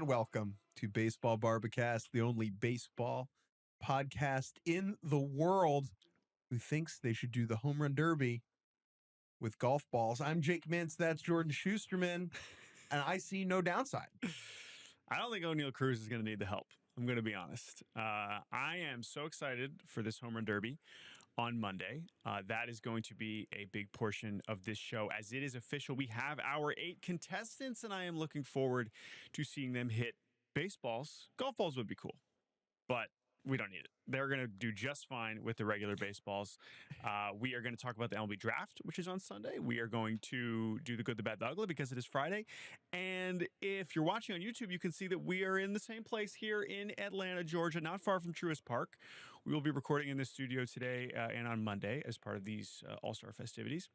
and welcome to Baseball Barbacast, the only baseball podcast in the world who thinks they should do the home run derby with golf balls. I'm Jake Mintz, that's Jordan Schusterman, and I see no downside. I don't think Oneil Cruz is going to need the help. I'm going to be honest. I am so excited for this home run derby on Monday. That is going to be a big portion of this show as it is official. We have our 8 contestants, and I am looking forward to seeing them hit baseballs. Golf balls would be cool, but we don't need it. They're going to do just fine with the regular baseballs. We are going to talk about the MLB Draft, which is on Sunday. We are going to do the good, the bad, the ugly because it is Friday. And if you're watching on YouTube, you can see that we are in the same place here in Atlanta, Georgia, not far from Truist Park. We will be recording in this studio today and on Monday as part of these All-Star festivities.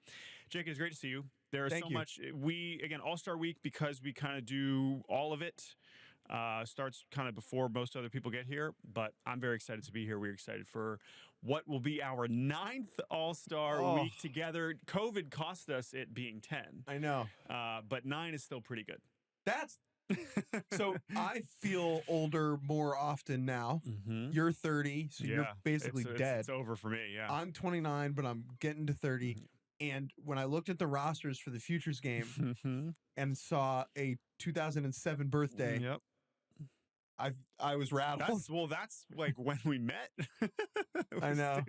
Jake, it's great to see you. There is so much. Again, All-Star Week, because we kind of do all of it. Starts kind of before most other people get here, but I'm very excited to be here. We're excited for what will be our 9th All-Star Week together. COVID cost us it being 10. I know. But 9 is still pretty good. That's so I feel older more often now. Mm-hmm. You're 30, so you're basically dead. It's over for me, yeah. I'm 29, but I'm getting to 30. And when I looked at the rosters for the Futures game and saw a 2007 birthday, I was rattled. That's like when we met. I know.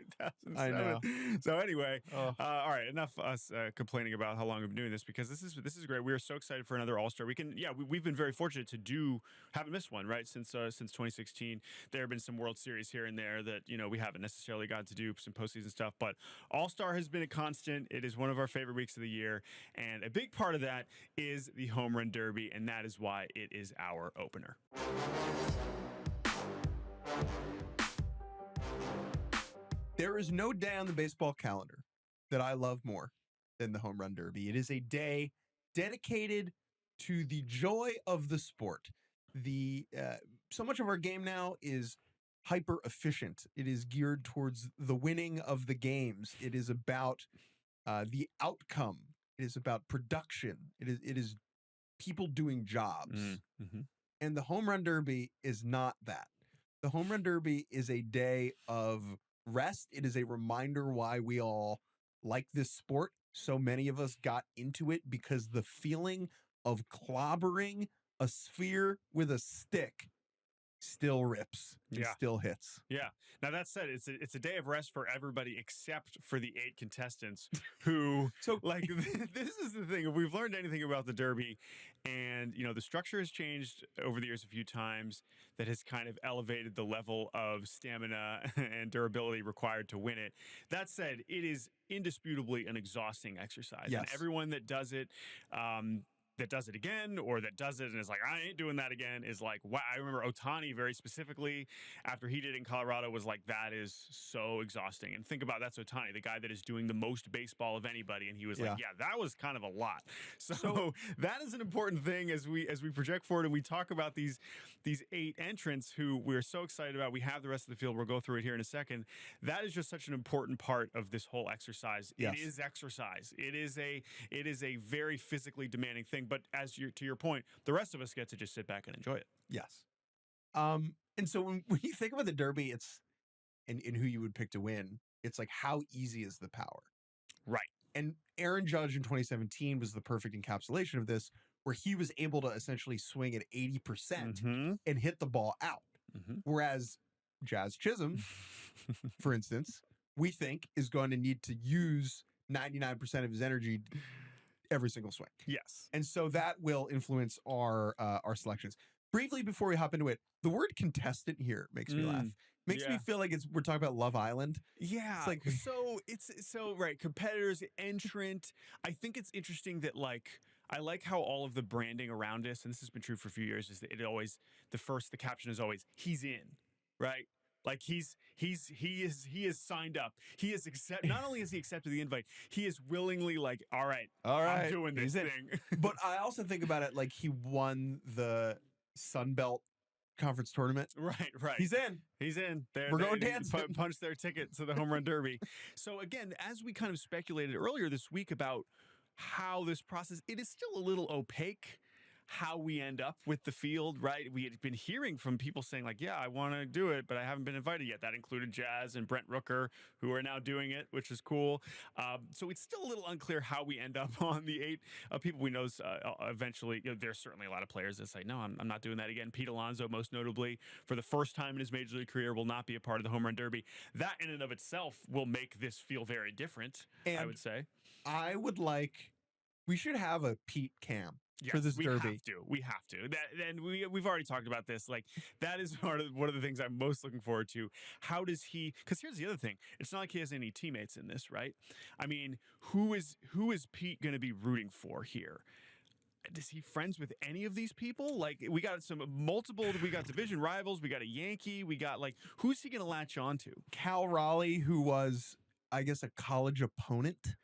2007. I know. So anyway, all right, enough us complaining about how long we've been doing this, because this is great. We are so excited for another All-Star. We've been very fortunate to haven't missed one, right? Since 2016. There have been some World Series here and there that, we haven't necessarily got to do, some postseason stuff, but All-Star has been a constant. It is one of our favorite weeks of the year, and a big part of that is the Home Run Derby, and that is why it is our opener. There is no day on the baseball calendar that I love more than the Home Run Derby. It is a day dedicated to the joy of the sport. So much of our game now is hyper efficient. It is geared towards the winning of the games. It is about the outcome. It is about production. It is people doing jobs. Mm-hmm. And the Home Run Derby is not that. The Home Run Derby is a day of rest. It is a reminder why we all like this sport. So many of us got into it because the feeling of clobbering a sphere with a stick still rips. It still hits. Yeah. Now, that said, it's a day of rest for everybody except for the 8 contestants who, this is the thing. If we've learned anything about the Derby, and, the structure has changed over the years a few times, that has kind of elevated the level of stamina and durability required to win it. That said, it is indisputably an exhausting exercise. Yes. And everyone that does it, again, or that does it and is like, I ain't doing that again, is like, wow. I remember Ohtani very specifically, after he did it in Colorado, was like, that is so exhausting. And think about, that's Ohtani, the guy that is doing the most baseball of anybody, and he was like, that was kind of a lot. So that is an important thing as we project forward and we talk about these 8 entrants who we're so excited about. We have the rest of the field. We'll go through it here in a second. That is just such an important part of this whole exercise. Yes. It is exercise. It is a very physically demanding thing. But to your point, the rest of us get to just sit back and enjoy it. Yes. And so when you think about the Derby, it's and who you would pick to win, it's like, how easy is the power? Right. And Aaron Judge in 2017 was the perfect encapsulation of this, where he was able to essentially swing at 80% and hit the ball out. Whereas Jazz Chisholm, for instance, we think is going to need to use 99% of his energy every single swing. Yes. And so that will influence our selections. Briefly, before we hop into it, the word contestant here makes me laugh. Makes me feel like we're talking about Love Island. Yeah. It's like, right. Competitors, entrant. I think it's interesting that, I like how all of the branding around us, and this has been true for a few years, is that the caption is always, he's in, right? Like he is signed up. He is not only has he accepted the invite, he is willingly like, all right, I'm doing this thing. But I also think about it like he won the Sun Belt Conference tournament. Right. He's in. We're going dancing. Punch their ticket to the Home Run Derby. So again, as we kind of speculated earlier this week about how this process, it is still a little opaque how we end up with the field, right? We had been hearing from people saying like, yeah, I want to do it, but I haven't been invited yet. That included Jazz and Brent Rooker, who are now doing it, which is cool. So it's still a little unclear how we end up on the 8 people. We know eventually, there's certainly a lot of players that say, no, I'm not doing that again. Pete Alonso, most notably, for the first time in his major league career, will not be a part of the home run derby. That in and of itself will make this feel very different, I would say. We should have a Pete cam for this derby. We have to. And we've already talked about this. Like, that is one of the things I'm most looking forward to. How does he? Because here's the other thing. It's not like he has any teammates in this, right? I mean, who is Pete going to be rooting for here? Is he friends with any of these people? Like, we got we got division rivals. We got a Yankee. We got, like, who's he going to latch on to? Cal Raleigh, who was, I guess, a college opponent.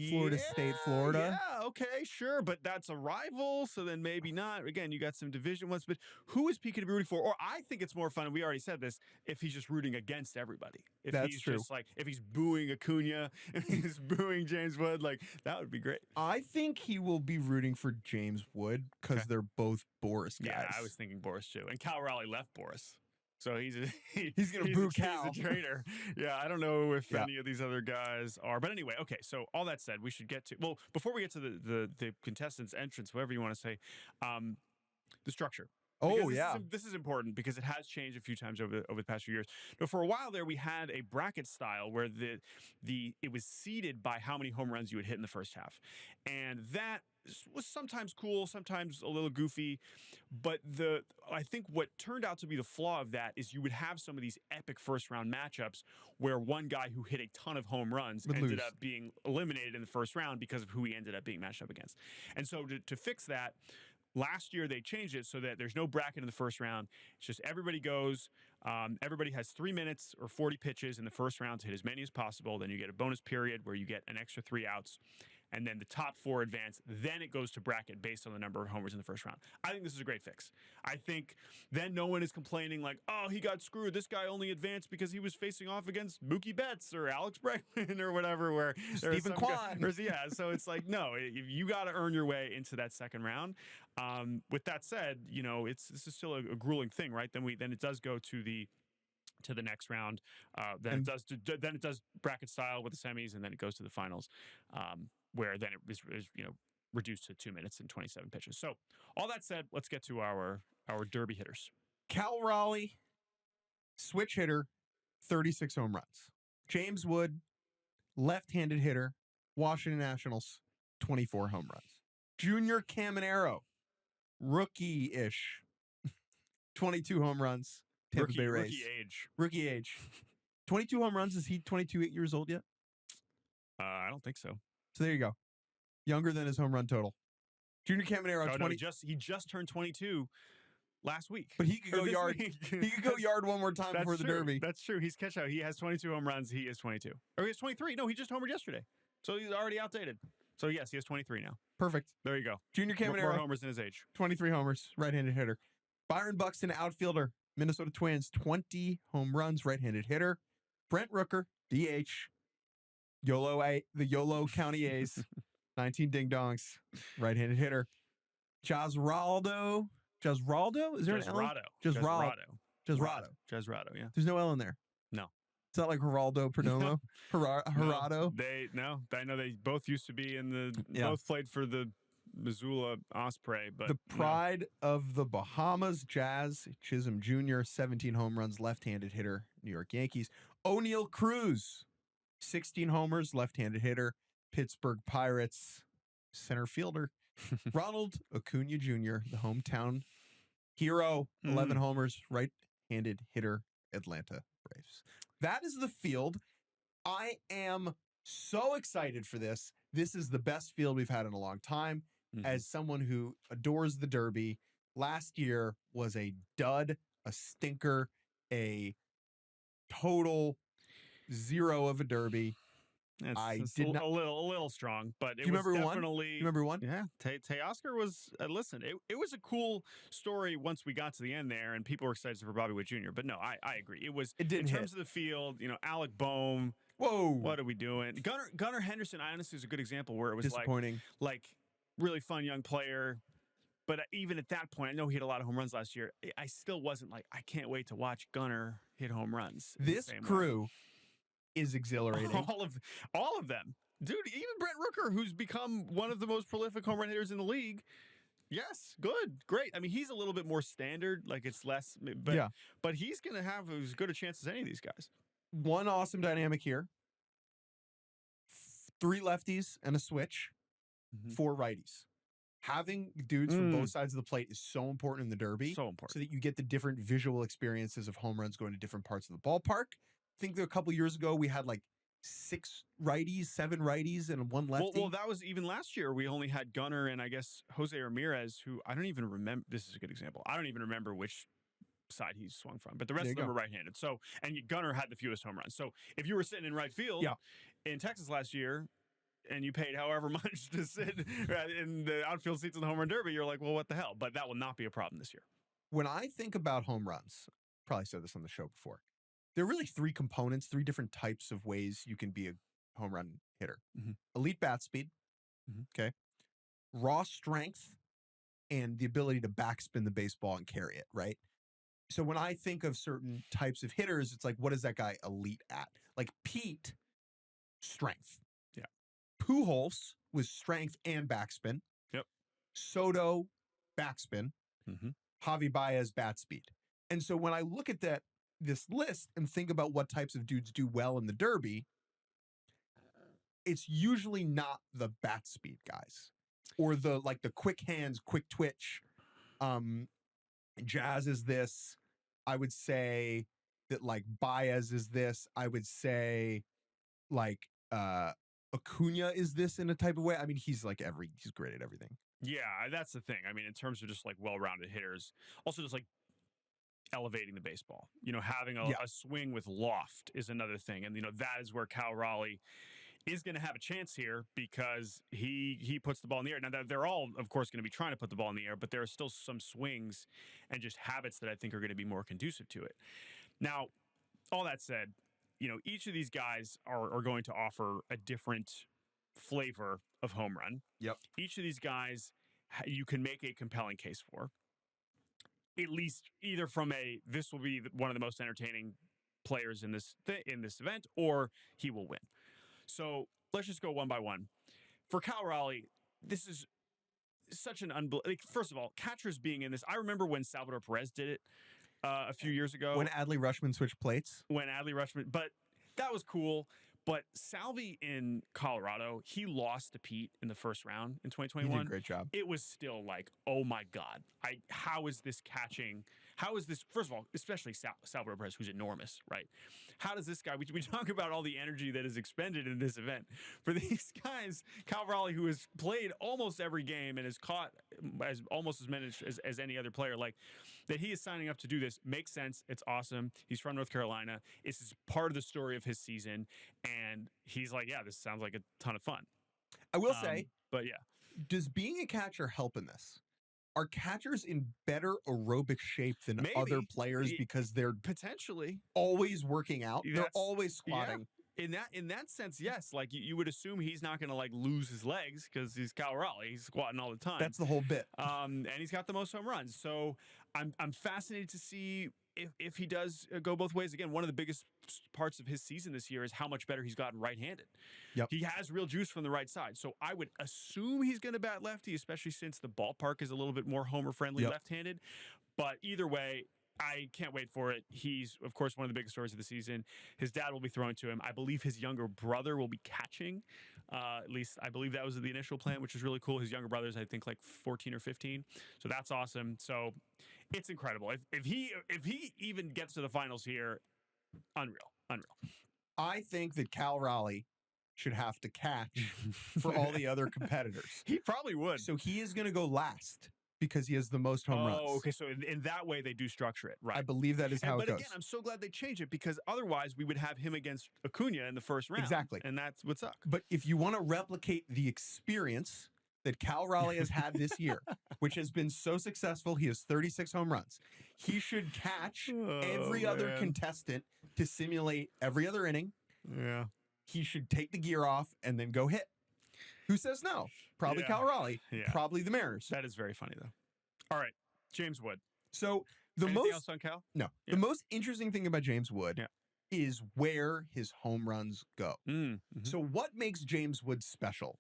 Florida State, Florida. Yeah, okay, sure, but that's a rival, so then maybe not. Again, you got some division ones, but who is Pete going to be rooting for? Or I think it's more fun, and we already said this, if he's just rooting against everybody. If that's he's true. Just like, if he's booing Acuña, if he's booing James Wood, like, that would be great. I think he will be rooting for James Wood because they're both Boris guys. Yeah, I was thinking Boris too. And Cal Raleigh left Boris. So he's going to boo Cal. He's a traitor. Yeah, I don't know if any of these other guys are. But anyway, okay, so all that said, we should get to, well, before we get to the contestants' entrance, whatever you want to say, the structure. This is important because it has changed a few times over the past few years. Now, for a while there, we had a bracket style where it was seeded by how many home runs you would hit in the first half. And that was sometimes cool, sometimes a little goofy. But I think what turned out to be the flaw of that is you would have some of these epic first-round matchups where one guy who hit a ton of home runs ended up being eliminated in the first round because of who he ended up being matched up against. And so to fix that, last year, they changed it so that there's no bracket in the first round. It's just everybody goes. Everybody has 3 minutes or 40 pitches in the first round to hit as many as possible. Then you get a bonus period where you get an extra 3 outs. And then the top 4 advance. Then it goes to bracket based on the number of homers in the first round. I think this is a great fix. I think then no one is complaining like, oh, he got screwed. This guy only advanced because he was facing off against Mookie Betts or Alex Bregman or whatever. Where Stephen Kwan. So it's like, no, you got to earn your way into that second round. With that said, this is still a grueling thing, right? Then it does go to the next round. Then it does bracket style with the semis, and then it goes to the finals. Where then it is reduced to 2 minutes and 27 pitches. So all that said, let's get to our derby hitters. Cal Raleigh, switch hitter, 36 home runs. James Wood, left-handed hitter, Washington Nationals, 24 home runs. Junior Caminero, rookie-ish, 22 home runs. Tampa Bay Rays. Rookie age. 22 home runs. Is he 22 years old yet? I don't think so. So there you go. Younger than his home run total. Junior Caminero, he just turned 22 last week. But he could go yard. He could go yard one more time before the derby. That's true. He's catch out. He has 22 home runs. He is 22. Or he has 23. No, he just homered yesterday. So he's already outdated. So yes, he has 23 now. Perfect. There you go. Junior Caminero, more homers than his age. 23 homers, right-handed hitter. Byron Buxton, outfielder, Minnesota Twins, 20 home runs, right-handed hitter. Brent Rooker, DH. The YOLO County A's, 19 ding-dongs, right-handed hitter. Jazraldo? Is there an L? Jazrado, yeah. There's no L in there. No. It's not like Geraldo Perdomo? Gerardo? I know they both used to be both played for the Missoula Osprey, but the pride of the Bahamas, Jazz, Chisholm Jr., 17 home runs, left-handed hitter, New York Yankees. Oneil Cruz, 16 homers, left-handed hitter, Pittsburgh Pirates, center fielder. Ronald Acuña Jr., the hometown hero, 11 homers, right-handed hitter, Atlanta Braves. That is the field. I am so excited for this. This is the best field we've had in a long time. As someone who adores the Derby, last year was a dud, a stinker, a total zero of a Derby. It's a little strong, but it was definitely. You remember one? Yeah, Teoscar was. Listen, it was a cool story once we got to the end there, and people were excited for Bobby Witt Jr. But no, I agree. It didn't in terms of the field. Alec Boehm. Whoa, what are we doing? Gunnar Henderson, honestly, is a good example where it was disappointing. Like really fun young player. But even at that point, I know he hit a lot of home runs last year. I still wasn't like, I can't wait to watch Gunnar hit home runs. This crew is exhilarating. All of them. Dude, even Brent Rooker, who's become one of the most prolific home run hitters in the league. Yes, good, great. I mean, he's a little bit more standard, like it's less, but he's going to have as good a chance as any of these guys. One awesome dynamic here. 3 lefties and a switch, 4 righties. Having dudes from both sides of the plate is so important in the Derby. So important. So that you get the different visual experiences of home runs going to different parts of the ballpark. I think a couple years ago we had like 6 righties, 7 righties, and 1 lefty. Well, that was even last year. We only had Gunnar and I guess Jose Ramirez, who I don't even remember. This is a good example. I don't even remember which side he swung from, but the rest of them were right-handed. So, and Gunnar had the fewest home runs. So if you were sitting in right field in Texas last year, and you paid however much to sit in the outfield seats in the home run derby, you're like, well, what the hell? But that will not be a problem this year. When I think about home runs, probably said this on the show before, there are really 3 components, 3 different types of ways you can be a home run hitter. Elite bat speed, okay, raw strength, and the ability to backspin the baseball and carry it, right? So when I think of certain types of hitters, it's like, what is that guy elite at? Like Pete, strength. Pujols was strength and backspin. Soto, backspin. Javi Baez, bat speed. And so when I look at this list and think about what types of dudes do well in the Derby, it's usually not the bat speed guys or the quick hands, quick twitch. Jazz is this. I would say that like Baez is this. I would say like Acuña is this in a type of way. I mean, he's great at everything. Yeah, that's the thing. I mean, in terms of just like well-rounded hitters, also just like elevating the baseball. Having a swing with loft is another thing. And, that is where Cal Raleigh is going to have a chance here because he puts the ball in the air. Now, they're all, of course, going to be trying to put the ball in the air, but there are still some swings and just habits that I think are going to be more conducive to it. Now, all that said, each of these guys are going to offer a different flavor of home run. Each of these guys, you can make a compelling case for. At least either from this will be one of the most entertaining players in this event, or he will win. So let's just go one by one. For Cal Raleigh, this is such an unbelievable. First of all, catchers being in this. I remember when Salvador Perez did it a few years ago. When Adley Rutschman switched plates. But that was cool. But Salvi in Colorado, he lost to Pete in the first round in 2021. He did a great job. It was still like, oh my God, how is this catching? How is this, first of all, especially Salvador Perez, who's enormous, right? How does this guy, we talk about all the energy that is expended in this event. For these guys, Cal Raleigh, who has played almost every game and has caught almost as many as any other player, like that he is signing up to do this makes sense. It's awesome. He's from North Carolina. This is part of the story of his season. And he's like, yeah, this sounds like a ton of fun. I will say, but yeah. Does being a catcher help in this? Are catchers in better aerobic shape than other players because they're potentially always working out? They're always squatting. Yeah. In that sense, yes. Like you would assume he's not going to like lose his legs because he's Cal Raleigh. He's squatting all the time. That's the whole bit. And he's got the most home runs. So I'm fascinated to see if he does go both ways. Again, one of the biggest parts of his season this year is how much better he's gotten right-handed. He has real juice from the right side. So I would assume he's going to bat lefty, especially since the ballpark is a little bit more homer-friendly left-handed. But either way, I can't wait for it. He's, of course, one of the biggest stories of the season. His dad will be throwing to him. I believe his younger brother will be catching. At least I believe that was the initial plan, which is really cool. His younger brother's, I think, like 14 or 15. So that's awesome. So it's incredible. If he even gets to the finals here, unreal. I think that Cal Raleigh should have to catch for all the other competitors. He probably would. So he is going to go last because he has the most home runs. Oh, okay. So in that way, they do structure it, right? I believe that is how it goes. But again, I'm so glad they changed it because otherwise we would have him against Acuña in the first round. Exactly. And that's what sucks. But if you want to replicate the experience that Cal Raleigh has had this year, which has been so successful, he has 36 home runs. He should catch every other contestant to simulate every other inning. Yeah. He should take the gear off and then go hit. Who says no? Probably Cal Raleigh. Probably the Mariners. That is very funny, though. All right, James Wood. So Anything else on Cal? No. Yeah. The most interesting thing about James Wood is where his home runs go. So what makes James Wood special?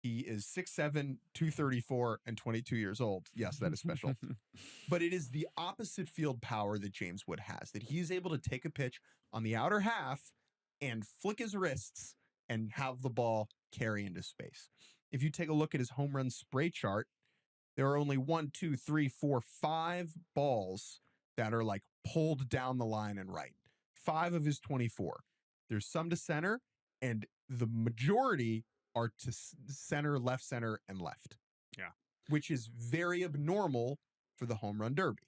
He is 6'7", 234, and 22 years old. Yes, that is special. But it is the opposite field power that James Wood has, that he is able to take a pitch on the outer half and flick his wrists and have the ball carry into space. If you take a look at his home run spray chart, there are only 1, 2, 3, 4, 5 balls that are like pulled down the line and right. 5 of his 24. There's some to center, and the majority are to center, and left. Yeah. Which is very abnormal for the home run derby.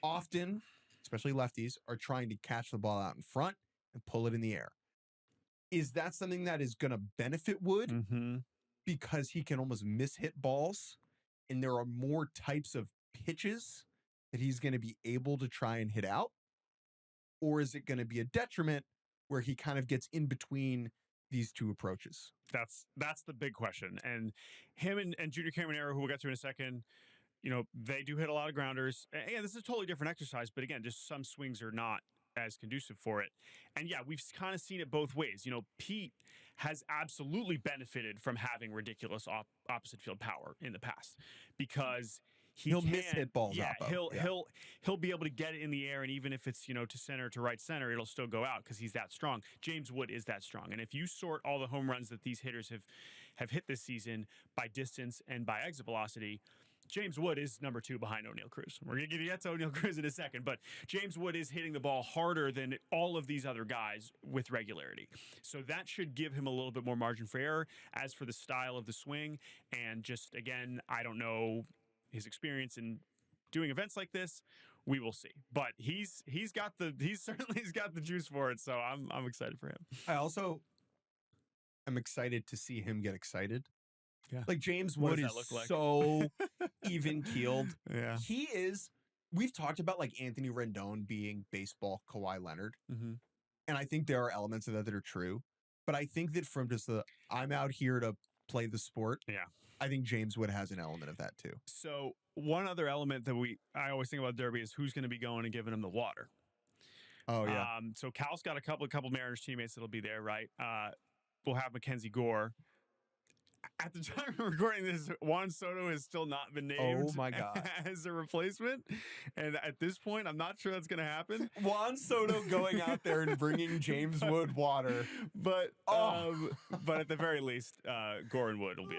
Often, especially lefties, are trying to catch the ball out in front and pull it in the air. Is that something that is going to benefit Wood? Because he can almost mishit balls, and there are more types of pitches that he's going to be able to try and hit out? Or is it going to be a detriment where he kind of gets in between these two approaches? That's the big question. And him and Junior Caminero, who we'll get to in a second, they do hit a lot of grounders. And this is a totally different exercise, but again, just some swings are not as conducive for it. And yeah, we've kind of seen it both ways. Pete has absolutely benefited from having ridiculous opposite field power in the past because he'll mishit balls out. He'll be able to get it in the air, and even if it's to center to right center, it'll still go out because he's that strong. James Wood is that strong, and if you sort all the home runs that these hitters have hit this season by distance and by exit velocity, James Wood is number 2 behind Oneil Cruz. We're going to get to Oneil Cruz in a second, but James Wood is hitting the ball harder than all of these other guys with regularity. So that should give him a little bit more margin for error. As for the style of the swing, and just, again, I don't know his experience in doing events like this, we will see. But he's certainly got the juice for it, so I'm excited for him. I also am excited to see him get excited. Yeah. Like James Wood is so even keeled. Yeah. He is. We've talked about like Anthony Rendon being baseball Kawhi Leonard. And I think there are elements of that are true. But I think that from just I'm out here to play the sport. Yeah. I think James Wood has an element of that too. So one other element that I always think about Derby is who's going to be going and giving him the water. Oh yeah. So Cal's got a couple Mariners teammates that'll be there, right? We'll have Mackenzie Gore. At the time of recording this, Juan Soto has still not been named as a replacement. And at this point, I'm not sure that's going to happen. Juan Soto going out there and bringing James Wood water. But at the very least, Gore and Wood will be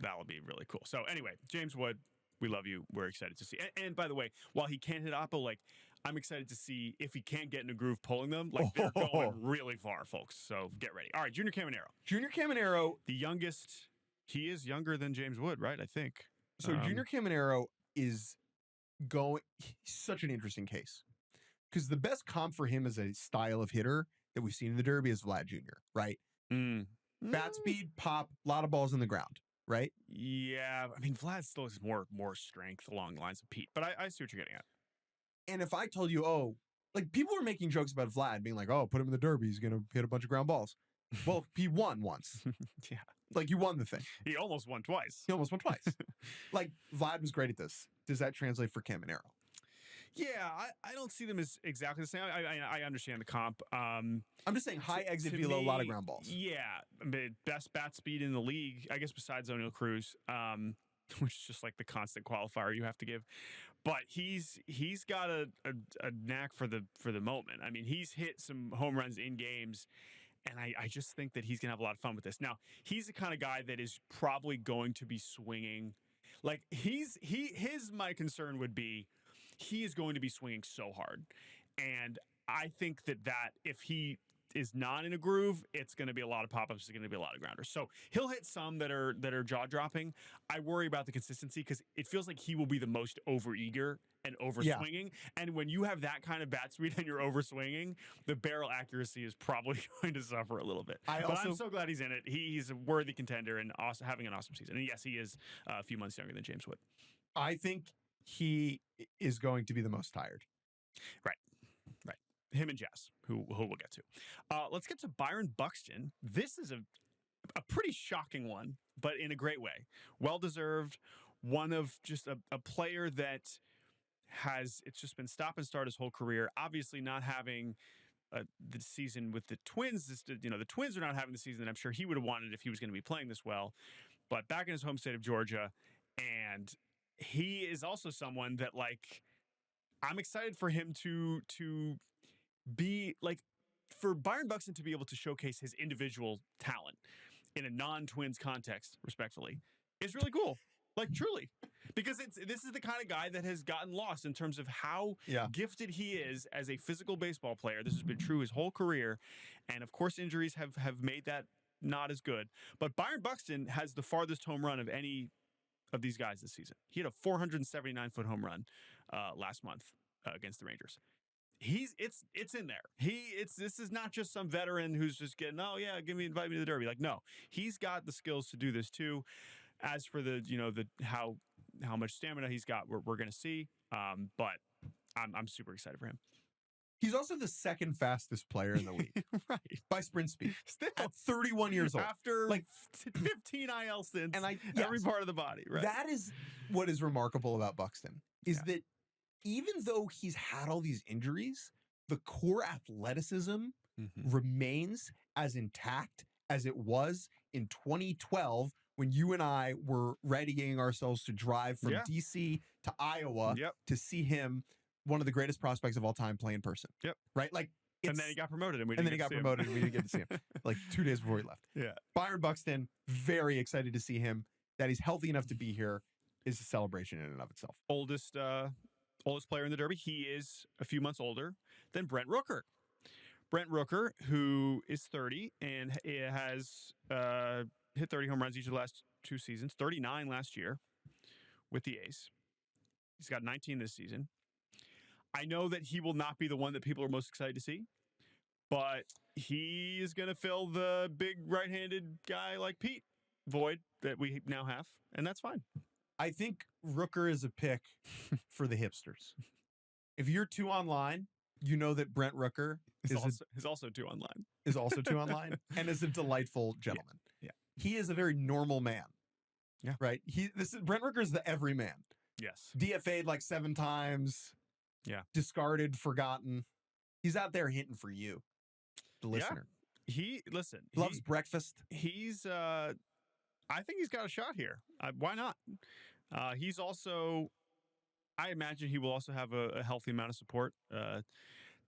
that'll be really cool. So anyway, James Wood, we love you. We're excited to see. And by the way, while he can't hit Oppo, I'm excited to see if he can't get in a groove pulling them. They're going really far, folks. So get ready. All right, Junior Caminero. The youngest. He is younger than James Wood, right? I think. So Junior Caminero is he's such an interesting case. Because the best comp for him as a style of hitter that we've seen in the Derby is Vlad Jr., right? Bat speed, pop, a lot of balls in the ground, right? Yeah. I mean, Vlad still has more strength along the lines of Pete. But I see what you're getting at. And if I told you, people were making jokes about Vlad being like, put him in the Derby, he's going to hit a bunch of ground balls. Well, he won once. Yeah. You won the thing. He almost won twice. Vlad was great at this. Does that translate for Caminero? Yeah, I don't see them as exactly the same. I understand the comp. I'm just saying high exit velo, a lot of ground balls. Yeah, best bat speed in the league, I guess, besides Oneil Cruz, which is just like the constant qualifier you have to give. But he's got a knack for the moment. I mean, he's hit some home runs in games. And I just think that he's going to have a lot of fun with this. Now, he's the kind of guy that is probably going to be swinging. My concern would be he is going to be swinging so hard. And I think that if he is not in a groove, it's going to be a lot of pop-ups. It's going to be a lot of grounders. So he'll hit some that are jaw-dropping. I worry about the consistency because it feels like he will be the most over-eager and over-swinging. Yeah. And when you have that kind of bat speed and you're over-swinging, the barrel accuracy is probably going to suffer a little bit. But I'm so glad he's in it. He's a worthy contender and having an awesome season. And yes, he is a few months younger than James Wood. I think he is going to be the most tired. Right. Him and Jazz, who we'll get to. Let's get to Byron Buxton. This is a pretty shocking one, but in a great way. Well-deserved. one of just a player that it's just been stop and start his whole career. Obviously, not having the season with the Twins, the Twins are not having the season that I'm sure he would have wanted if he was going to be playing this well. But back in his home state of Georgia, and he is also someone that, like, I'm excited for him to be like, for Byron Buxton to be able to showcase his individual talent in a non-Twins context, respectfully, is really cool. Like, truly. Because this is the kind of guy that has gotten lost in terms of how gifted he is as a physical baseball player. This has been true his whole career. And, of course, injuries have made that not as good. But Byron Buxton has the farthest home run of any of these guys this season. He had a 479-foot home run last month against the Rangers. It's in there. This is not just some veteran who's just getting, invite me to the Derby. Like, no, he's got the skills to do this too. As for the how much stamina he's got, we're going to see. But I'm super excited for him. He's also the second fastest player in the league, right? By sprint speed. Still at 31 years old, after 15 IL stints, and every part of the body. Right. That is what is remarkable about Buxton is that even though he's had all these injuries, the core athleticism remains as intact as it was in 2012 when you and I were readying ourselves to drive from DC to Iowa to see him, one of the greatest prospects of all time, play in person. Yep. Right? Like, and then he got promoted, and we didn't get to see him. Like 2 days before he left. Yeah. Byron Buxton, very excited to see him. That he's healthy enough to be here is a celebration in and of itself. Oldest player in the Derby. He is a few months older than Brent Rooker. Brent Rooker, who is 30 and has hit 30 home runs each of the last 2 seasons, 39 last year with the A's. He's got 19 this season. I know that he will not be the one that people are most excited to see, but he is going to fill the big right-handed guy like Pete void that we now have, and that's fine. I think Rooker is a pick for the hipsters. If you're 2 online, you know that Brent Rooker is also 2 online. Is also 2 online and is a delightful gentleman. Yeah. He is a very normal man. Yeah. Right? Brent Rooker is the everyman. Yes. DFA'd like 7 times. Yeah. Discarded, forgotten. He's out there hitting for you, the listener. He loves breakfast. He's I think he's got a shot here. Why not? He's also, I imagine he will also have a healthy amount of support.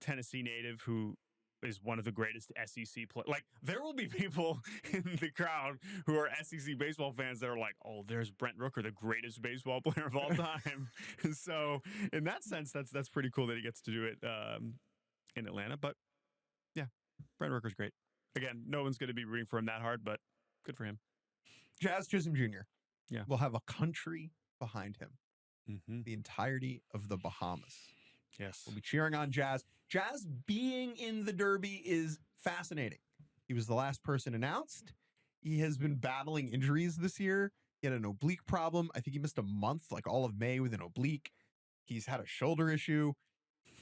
Tennessee native who is one of the greatest SEC players. Like, there will be people in the crowd who are SEC baseball fans that are like, oh, there's Brent Rooker, the greatest baseball player of all time. So in that sense, that's pretty cool that he gets to do it in Atlanta. But yeah, Brent Rooker's great. Again, no one's going to be rooting for him that hard, but good for him. Jazz Chisholm Jr. Yeah. will have a country behind him. The entirety of the Bahamas. Yes. We'll be cheering on Jazz. Jazz being in the Derby is fascinating. He was the last person announced. He has been battling injuries this year. He had an oblique problem. I think he missed a month, like all of May, with an oblique. He's had a shoulder issue.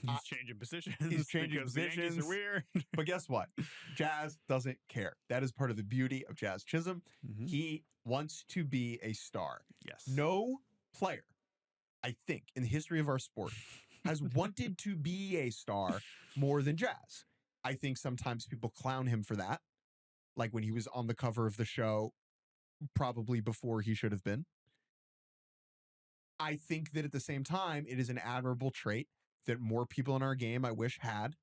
He's changing positions. He's changing positions. The Yankees are weird. But guess what? Jazz doesn't care. That is part of the beauty of Jazz Chisholm. He wants to be a star. Yes. No player, I think, in the history of our sport has wanted to be a star more than Jazz. I think sometimes people clown him for that, like when he was on the cover of the show, probably before he should have been. I think that at the same time, it is an admirable trait that more people in our game, I wish, had.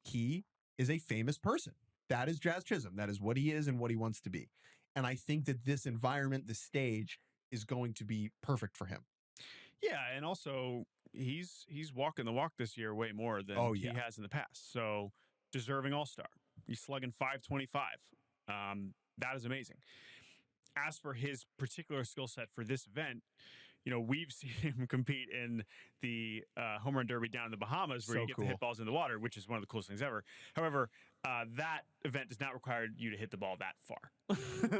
He is a famous person. That is Jazz Chisholm. That is what he is and what he wants to be. And I think that this environment, this stage, is going to be perfect for him. Yeah, and also he's walking the walk this year way more than he has in the past. So deserving all-star. He's slugging .525. That is amazing. As for his particular skill set for this event, we've seen him compete in the home run derby down in the Bahamas where you get to hit balls in the water, which is one of the coolest things ever. However, that event does not require you to hit the ball that far.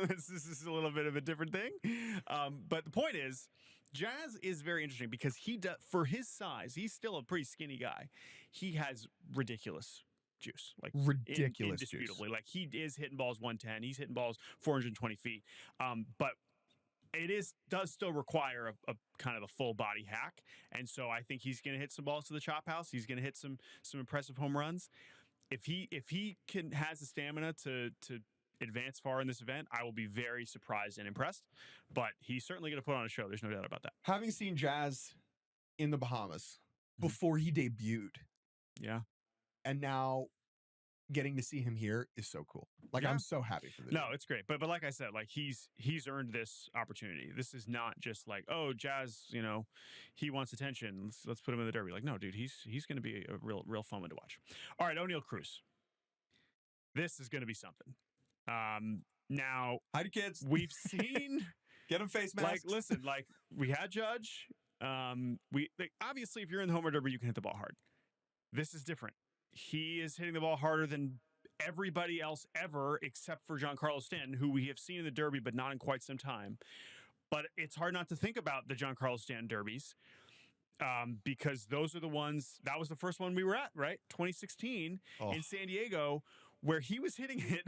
This is a little bit of a different thing. But the point is, Jazz is very interesting because he does, for his size, he's still a pretty skinny guy. He has ridiculous juice, like indisputably. Juice. Like, he is hitting balls 110. He's hitting balls 420 feet. But does still require a kind of a full body hack, and so I think he's going to hit some balls to the chop house. He's going to hit some impressive home runs. If he has the stamina to advance far in this event, I will be very surprised and impressed. But he's certainly going to put on a show. There's no doubt about that. Having seen Jazz in the Bahamas before he debuted, yeah, and now getting to see him here is so cool. Like, I'm so happy for this. No, it's great. But like I said, like he's earned this opportunity. This is not just like, oh, Jazz, he wants attention. Let's put him in the Derby. Like, no, dude, he's going to be a real fun one to watch. All right, Oneil Cruz. This is going to be something. Now, hi to kids. We've seen get him face masks. Like, listen, like we had Judge. Obviously, if you're in the Homer Derby, you can hit the ball hard. This is different. He is hitting the ball harder than everybody else ever, except for Giancarlo Stanton, who we have seen in the Derby, but not in quite some time. But it's hard not to think about the Giancarlo Stanton Derbies because those are the ones. That was the first one we were at, right? 2016 in San Diego, where he was hitting it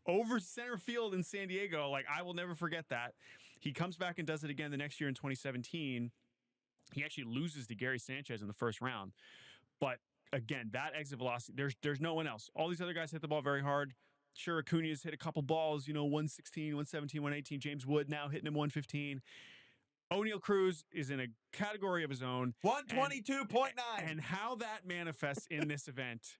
over center field in San Diego. Like, I will never forget that. He comes back and does it again the next year in 2017. He actually loses to Gary Sanchez in the first round. But again, that exit velocity, there's no one else. All these other guys hit the ball very hard. Sure, Acuña's hit a couple balls, 116, 117, 118. James Wood now hitting him 115. Oneil Cruz is in a category of his own. 122.9. And how that manifests in this event,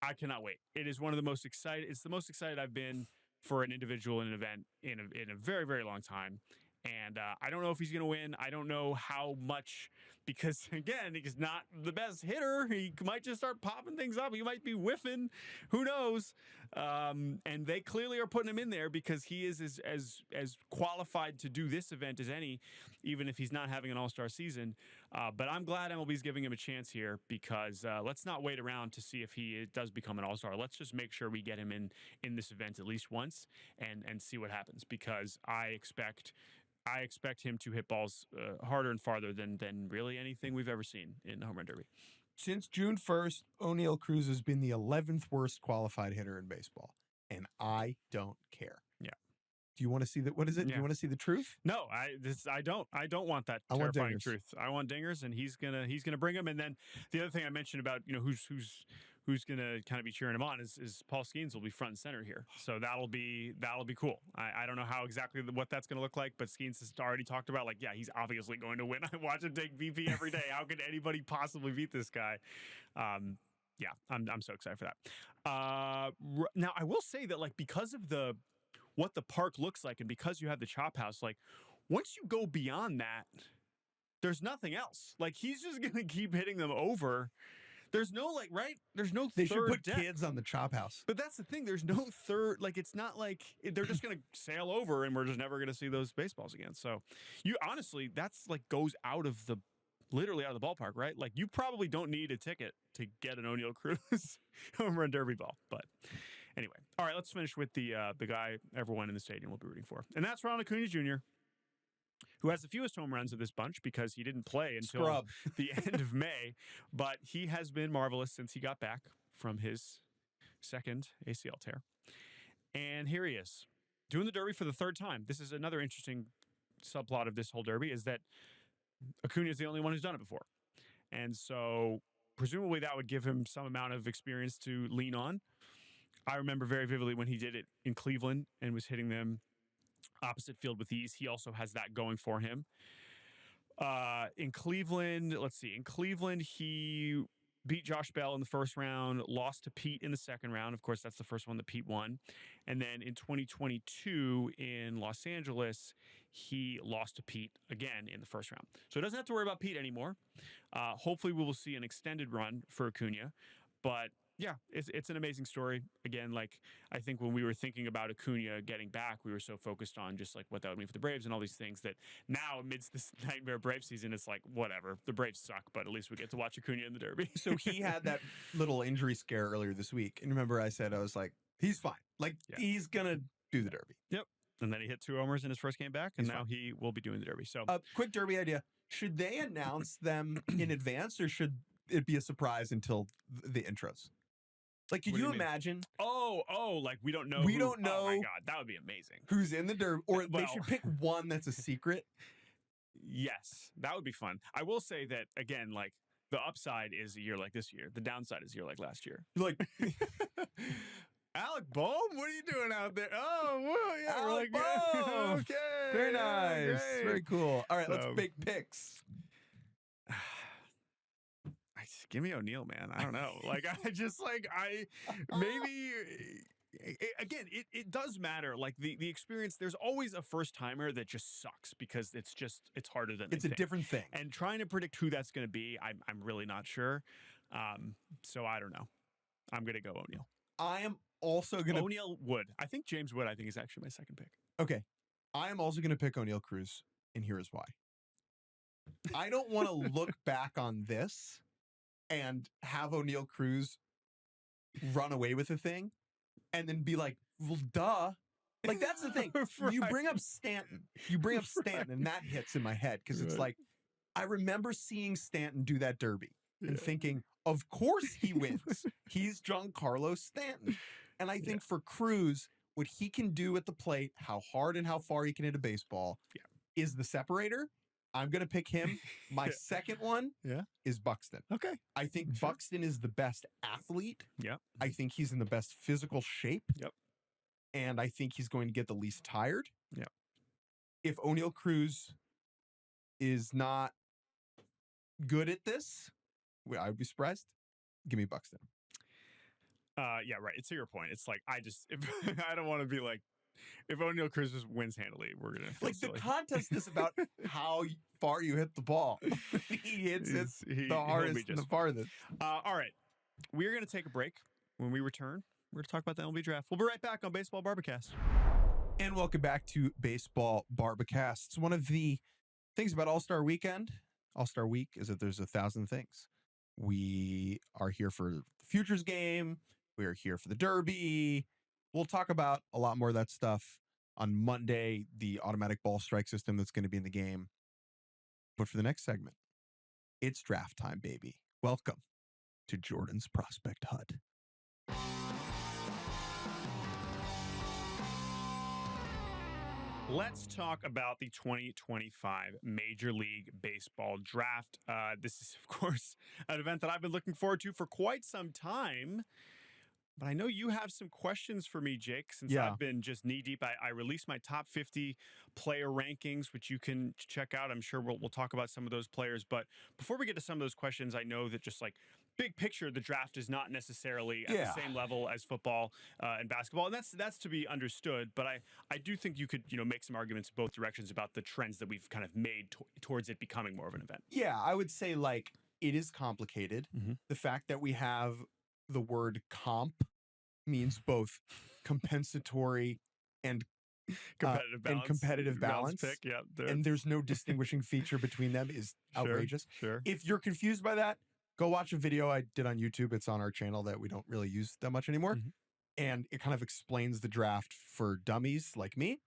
I cannot wait. It is one of the most excited. It's the most excited I've been for an individual in an event in a very, very long time. And I don't know if he's going to win. I don't know how much, because, again, he's not the best hitter. He might just start popping things up. He might be whiffing. Who knows? And they clearly are putting him in there because he is as qualified to do this event as any, even if he's not having an all-star season. But I'm glad MLB's giving him a chance here because let's not wait around to see if he does become an all-star. Let's just make sure we get him in this event at least once and see what happens, because I expect him to hit balls harder and farther than really anything we've ever seen in the Home Run Derby. Since June 1st, Oneil Cruz has been the 11th worst qualified hitter in baseball, and I don't care. Yeah. Do you want to see that? What is it? Yeah. Do you want to see the truth? No, I don't want that terrifying truth. I want dingers, and he's gonna bring them. And then the other thing I mentioned about who's going to kind of be cheering him on is Paul Skeens will be front and center here. So that'll be cool. I don't know how exactly what that's going to look like, but Skeens has already talked about, like, yeah, he's obviously going to win. I watch him take VP every day. How could anybody possibly beat this guy? Yeah, I'm so excited for that. Now, I will say that, like, because of what the park looks like and because you have the chop house, like, once you go beyond that, there's nothing else. Like, he's just going to keep hitting them over. There's no, like, right? There's no they third should put deck. Kids on the chop house. But that's the thing. There's no third. Like, it's not like they're just going to sail over and we're just never going to see those baseballs again. So, honestly, that's, like, goes literally out of the ballpark, right? Like, you probably don't need a ticket to get an Oneil Cruz home run derby ball. But anyway, all right, let's finish with the guy everyone in the stadium will be rooting for. And that's Ronald Acuña Jr., who has the fewest home runs of this bunch because he didn't play until the end of May. But he has been marvelous since he got back from his second ACL tear. And here he is, doing the Derby for the third time. This is another interesting subplot of this whole Derby, is that Acuña is the only one who's done it before. And so presumably that would give him some amount of experience to lean on. I remember very vividly when he did it in Cleveland and was hitting them opposite field with ease. He also has that going for him. In Cleveland, he beat Josh Bell in the first round, lost to Pete in the second round. Of course, that's the first one that Pete won. And then in 2022 in Los Angeles, he lost to Pete again in the first round. So he doesn't have to worry about Pete anymore. Hopefully we will see an extended run for Acuña. But yeah, it's an amazing story. Again, like, I think when we were thinking about Acuña getting back, we were so focused on just like what that would mean for the Braves and all these things that now amidst this nightmare Brave season, it's like, whatever. The Braves suck, but at least we get to watch Acuña in the Derby. So he had that little injury scare earlier this week. And remember I said, I was like, he's fine. Like, he's going to do the Derby. Yep. And then he hit 2 homers in his first game back, and now he will be doing the Derby. So, quick Derby idea. Should they announce them in advance, or should it be a surprise until the intros? Like, could What do you mean? imagine Like we don't know. we who, don't know Oh my God, that would be amazing. who's in the Derby, or they Well- should pick one that's a secret? Yes, that would be fun. I will say that again, like the upside is a year like this year. The downside is a year like last year. You're like, Alec Bohm, what are you doing out there? Oh, well, yeah, Alec we're like, Bohm! okay, very yeah, nice. great. Very cool. All right, let's So- pick picks. Give me Oneil, man. I don't know. Like I just like maybe again, it does matter. Like the experience. There's always a first timer that just sucks because it's harder than It's they a think. different thing. And trying to predict who that's going to be, I'm really not sure. So I don't know. I'm gonna go Oneil. I am also going to... Oneil Wood. I think James Wood. I think is actually my second pick. Okay. I am also going to pick Oneil Cruz, and here is why. I don't want to look back on this and have Oneil Cruz run away with the thing and then be like, well, duh. Like, that's the thing. You Right. bring up Stanton. And that hits in my head because it's Right. like, I remember seeing Stanton do that Derby and thinking, of course he wins. He's Giancarlo Stanton. And I think for Cruz, what he can do at the plate, how hard and how far he can hit a baseball, is the separator. I'm going to pick him. My second one is Buxton. Okay. I think Sure. Buxton is the best athlete. Yep. I think he's in the best physical shape. Yep. And I think he's going to get the least tired. Yep. If Oneil Cruz is not good at this, I would be surprised. Give me Buxton. Yeah, right. It's to your point. It's like if I don't want to be like, if Oneil Cruz just wins handily, we're gonna feel Like, the silly. contest is about how far you hit the ball. He hits it He'll the be hardest and the just farthest. all right, we're gonna take a break. When we return, we're gonna talk about the MLB draft. We'll be right back on Baseball Barbacast. And welcome back to Baseball Barbacast. It's one of the things about All-Star Weekend, All-Star Week, is that there's 1,000 things. We are here for the Futures game. We are here for the Derby. We'll talk about a lot more of that stuff on Monday, the automatic ball strike system that's going to be in the game. But for the next segment, it's draft time, baby. Welcome to Jordan's Prospect Hut. Let's talk about the 2025 Major League Baseball draft. This is, of course, an event that I've been looking forward to for quite some time. But I know you have some questions for me, Jake, since I've been just knee-deep. I released my top 50 player rankings, which you can check out. I'm sure we'll talk about some of those players. But before we get to some of those questions, I know that just like big picture, the draft is not necessarily at the same level as football and basketball. And that's to be understood. But I do think you could make some arguments in both directions about the trends that we've kind of made towards it becoming more of an event. Yeah, I would say like it is complicated. Mhm. The fact that we have the word comp means both compensatory and Competitive balance. balance. Pick. Yeah, And there's no distinguishing feature between them is outrageous. Sure. If you're confused by that, go watch a video I did on YouTube. It's on our channel that we don't really use that much anymore. Mhm. And it kind of explains the draft for dummies like me.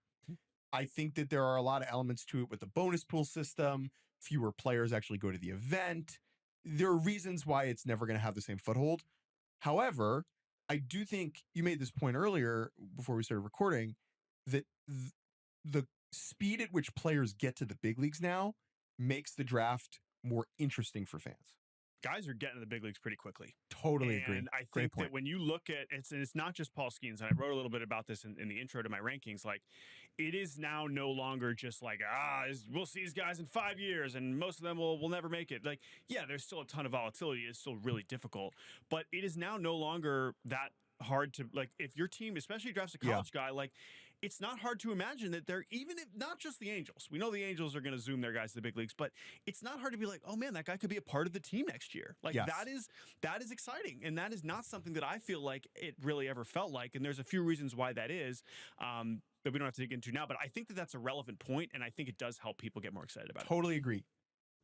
I think that there are a lot of elements to it with the bonus pool system. Fewer players actually go to the event. There are reasons why it's never going to have the same foothold. However, I do think you made this point earlier before we started recording that the speed at which players get to the big leagues now makes the draft more interesting for fans. Guys are getting to the big leagues pretty quickly. Totally agree. And I Great think point. that when you look at it's not just Paul Skeens, and I wrote a little bit about this in the intro to my rankings. Like, it is now no longer just like we'll see these guys in 5 years, and most of them will never make it. Like, yeah, there's still a ton of volatility. It's still really difficult, but it is now no longer that hard to like. If your team, especially drafts a college guy, like, it's not hard to imagine that they're, even if not just the Angels, we know the Angels are going to zoom their guys to the big leagues, but it's not hard to be like, oh man, that guy could be a part of the team next year. Like, that is exciting. And that is not something that I feel like it really ever felt like. And there's a few reasons why that is, that we don't have to dig into now, but I think that that's a relevant point, and I think it does help people get more excited about it. Totally agree.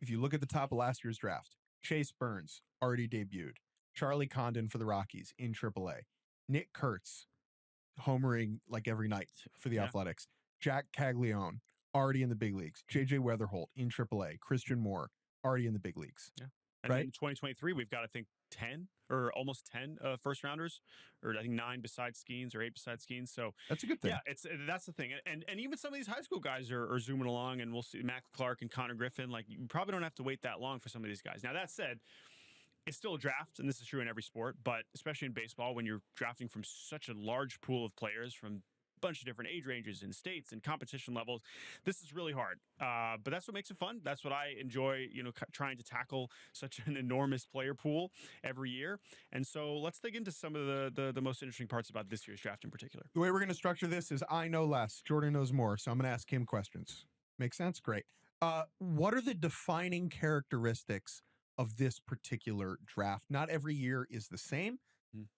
If you look at the top of last year's draft, Chase Burns already debuted. Charlie Condon for the Rockies in AAA. Nick Kurtz homering like every night for the Athletics. Jack Caglione already in the big leagues. JJ Weatherholt in AAA. Christian Moore already in the big leagues. Yeah. And right? in 2023, we've got, I think, 10 or almost 10 first rounders, or I think 9 besides Skeens or 8 besides Skeens. So That's a good thing. yeah, that's the thing. And even some of these high school guys are zooming along, and we'll see Mac Clark and Connor Griffin. Like, you probably don't have to wait that long for some of these guys. Now, that said, it's still a draft, and this is true in every sport, but especially in baseball, when you're drafting from such a large pool of players from bunch of different age ranges and states and competition levels, this is really hard. But that's what makes it fun. That's what I enjoy, trying to tackle such an enormous player pool every year. And so let's dig into some of the most interesting parts about this year's draft in particular. The way we're going to structure this is I know less, Jordan knows more, so I'm going to ask him questions. Make sense? Great. What are the defining characteristics of this particular draft? Not every year is the same.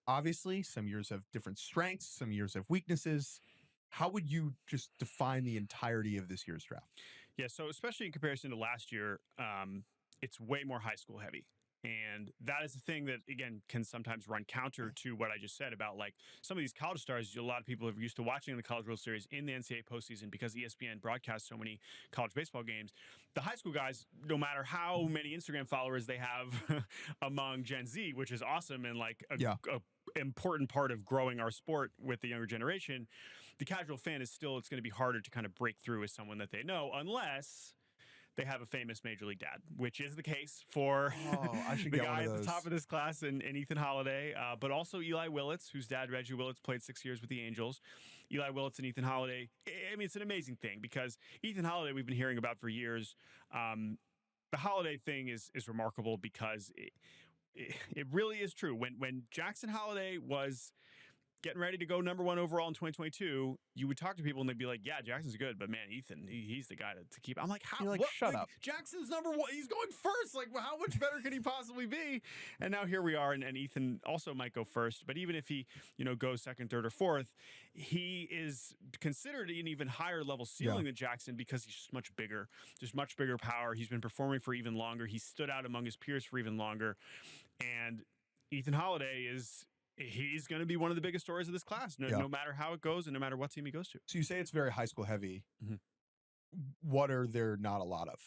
Obviously, some years have different strengths, some years have weaknesses. How would you just define the entirety of this year's draft? Yeah, so especially in comparison to last year, it's way more high school heavy. And that is the thing that, again, can sometimes run counter to what I just said about, like, some of these college stars. A lot of people are used to watching the College World Series in the NCAA postseason because ESPN broadcasts so many college baseball games. The high school guys, no matter how many Instagram followers they have among Gen Z, which is awesome and like a important part of growing our sport with the younger generation, the casual fan is still, it's going to be harder to kind of break through as someone that they know unless they have a famous Major League dad, which is the case for the guy at the top of this class and Ethan Holiday, but also Eli Willits, whose dad, Reggie Willits, played 6 years with the Angels. Eli Willits and Ethan Holiday, I mean, it's an amazing thing because Ethan Holiday we've been hearing about for years. The Holiday thing is remarkable because it really is true. When Jackson Holiday was getting ready to go number 1 overall in 2022, you would talk to people and they'd be like, yeah, Jackson's good, but man, Ethan, he's the guy to keep. I'm like, how? You're like, shut up. Jackson's number 1. He's going first. Like, well, how much better could he possibly be? And now here we are, and Ethan also might go first. But even if he, goes second, third, or fourth, he is considered an even higher level ceiling than Jackson because he's just much bigger. There's much bigger power. He's been performing for even longer. He stood out among his peers for even longer. And Ethan Holiday he's going to be one of the biggest stories of this class, no matter how it goes and no matter what team he goes to. So you say it's very high school heavy. Mm-hmm. What are there not a lot of?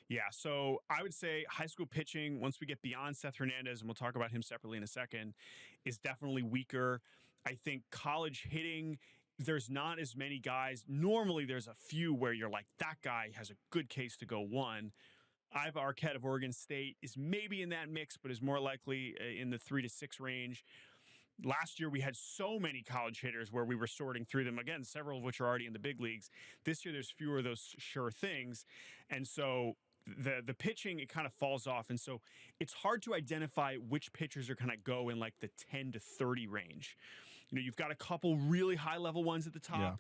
Yeah, so I would say high school pitching, once we get beyond Seth Hernandez, and we'll talk about him separately in a second, is definitely weaker. I think college hitting, there's not as many guys. Normally there's a few where you're like, that guy has a good case to go 1. Iva Arquette of Oregon State is maybe in that mix, but is more likely in the 3 to 6 range. Last year, we had so many college hitters where we were sorting through them, again, several of which are already in the big leagues. This year, there's fewer of those sure things. And so the pitching, it kind of falls off. And so it's hard to identify which pitchers are going to go in like the 10 to 30 range. You've got a couple really high-level ones at the top.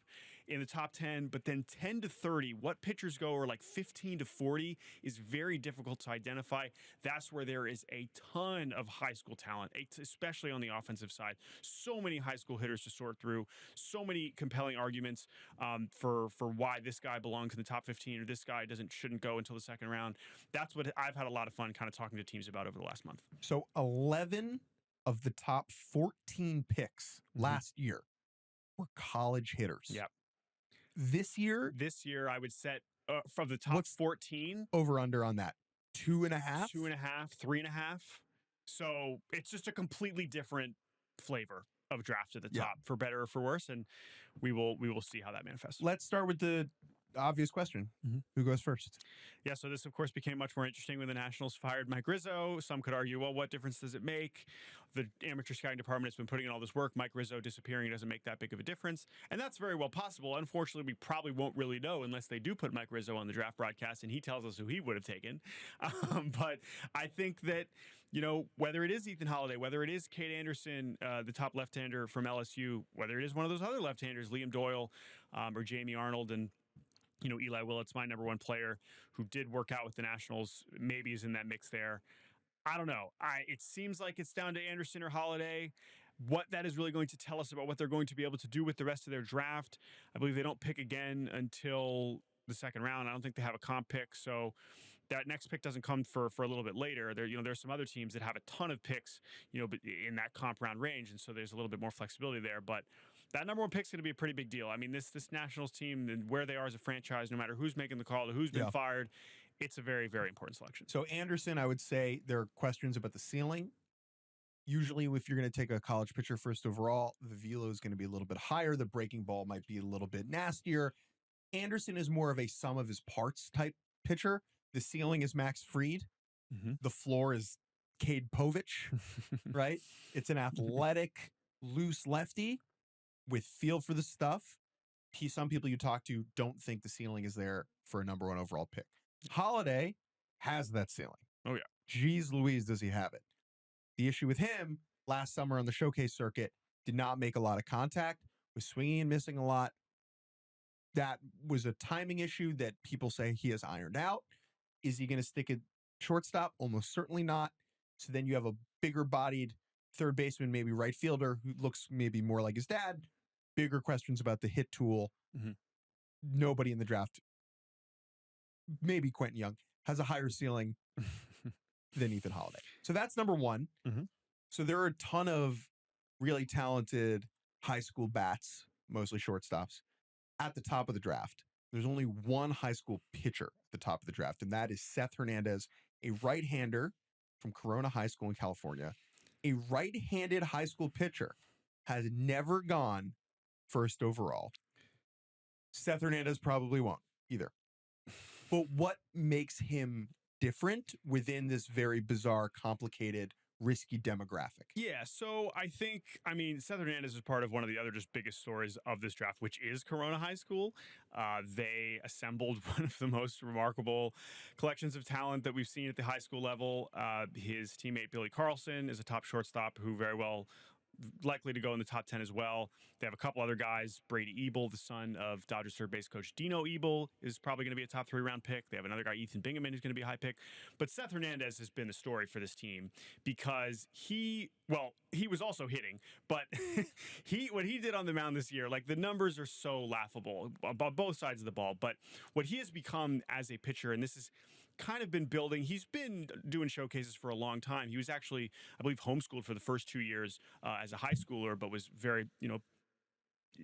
In the top 10, but then 10 to 30, what pitchers go or like 15 to 40 is very difficult to identify. That's where there is a ton of high school talent, especially on the offensive side. So many high school hitters to sort through, so many compelling arguments for why this guy belongs in the top 15 or this guy shouldn't go until the second round. That's what I've had a lot of fun kind of talking to teams about over the last month. So 11 of the top 14 picks last year were college hitters. Yep. This year, I would set from the top 14 over under on that 2.5, 2.5, 3.5. So it's just a completely different flavor of draft at the top, for better or for worse, and we will see how that manifests. Let's start with the obvious question. Who goes first? Yeah, so this, of course, became much more interesting when the Nationals fired Mike Rizzo. Some could argue, well, what difference does it make? The amateur scouting department has been putting in all this work. Mike Rizzo disappearing doesn't make that big of a difference. And that's very well possible. Unfortunately, we probably won't really know unless they do put Mike Rizzo on the draft broadcast and he tells us who he would have taken. But I think that, whether it is Ethan Holiday, whether it is Cade Anderson, the top left-hander from LSU, whether it is one of those other left-handers, Liam Doyle or Jamie Arnold, and Eli Willits, my number 1 player who did work out with the Nationals, maybe is in that mix there. I don't know. It seems like it's down to Anderson or Holiday. What that is really going to tell us about what they're going to be able to do with the rest of their draft. I believe they don't pick again until the second round. I don't think they have a comp pick, so that next pick doesn't come for a little bit later. There's some other teams that have a ton of picks, in that comp round range, and so there's a little bit more flexibility there. But that number 1 pick is going to be a pretty big deal. I mean, this Nationals team and where they are as a franchise, no matter who's making the call or who's been fired, it's a very, very important selection. So Anderson, I would say there are questions about the ceiling. Usually, if you're going to take a college pitcher first overall, the velo is going to be a little bit higher. The breaking ball might be a little bit nastier. Anderson is more of a sum of his parts type pitcher. The ceiling is Max Fried. Mm-hmm. The floor is Cade Povich, right? It's an athletic, loose lefty with feel for the stuff. Some people you talk to don't think the ceiling is there for a number 1 overall pick. Holiday has that ceiling. Oh, yeah. Jeez Louise, does he have it? The issue with him last summer on the showcase circuit, did not make a lot of contact, was swinging and missing a lot. That was a timing issue that people say he has ironed out. Is he going to stick at shortstop? Almost certainly not. So then you have a bigger bodied third baseman, maybe right fielder, who looks maybe more like his dad. Bigger questions about the hit tool. Mm-hmm. Nobody in the draft, maybe Quentin Young, has a higher ceiling than Ethan Holiday. So that's number 1. Mm-hmm. So there are a ton of really talented high school bats, mostly shortstops, at the top of the draft. There's only one high school pitcher at the top of the draft, and that is Seth Hernandez, a right-hander from Corona High School in California. A right-handed high school pitcher has never gone first overall. Seth Hernandez probably won't either. But what makes him different within this very bizarre, complicated, risky demographic? Yeah, so I mean, Seth Hernandez is part of one of the other just biggest stories of this draft, which is Corona High School. They assembled one of the most remarkable collections of talent that we've seen at the high school level. His teammate Billy Carlson is a top shortstop who very well likely to go in the top 10 as well. They have a couple other guys. Brady Ebel, the son of Dodgers third base coach Dino Ebel, is probably going to be a top 3 round pick. They have another guy, Ethan Bingaman, who's going to be a high pick. But Seth Hernandez has been the story for this team because he was also hitting, but what he did on the mound this year, like the numbers are so laughable about both sides of the ball. But what he has become as a pitcher, and this is kind of been building. He's been doing showcases for a long time. He was actually, I believe, homeschooled for the first 2 years as a high schooler, but was very,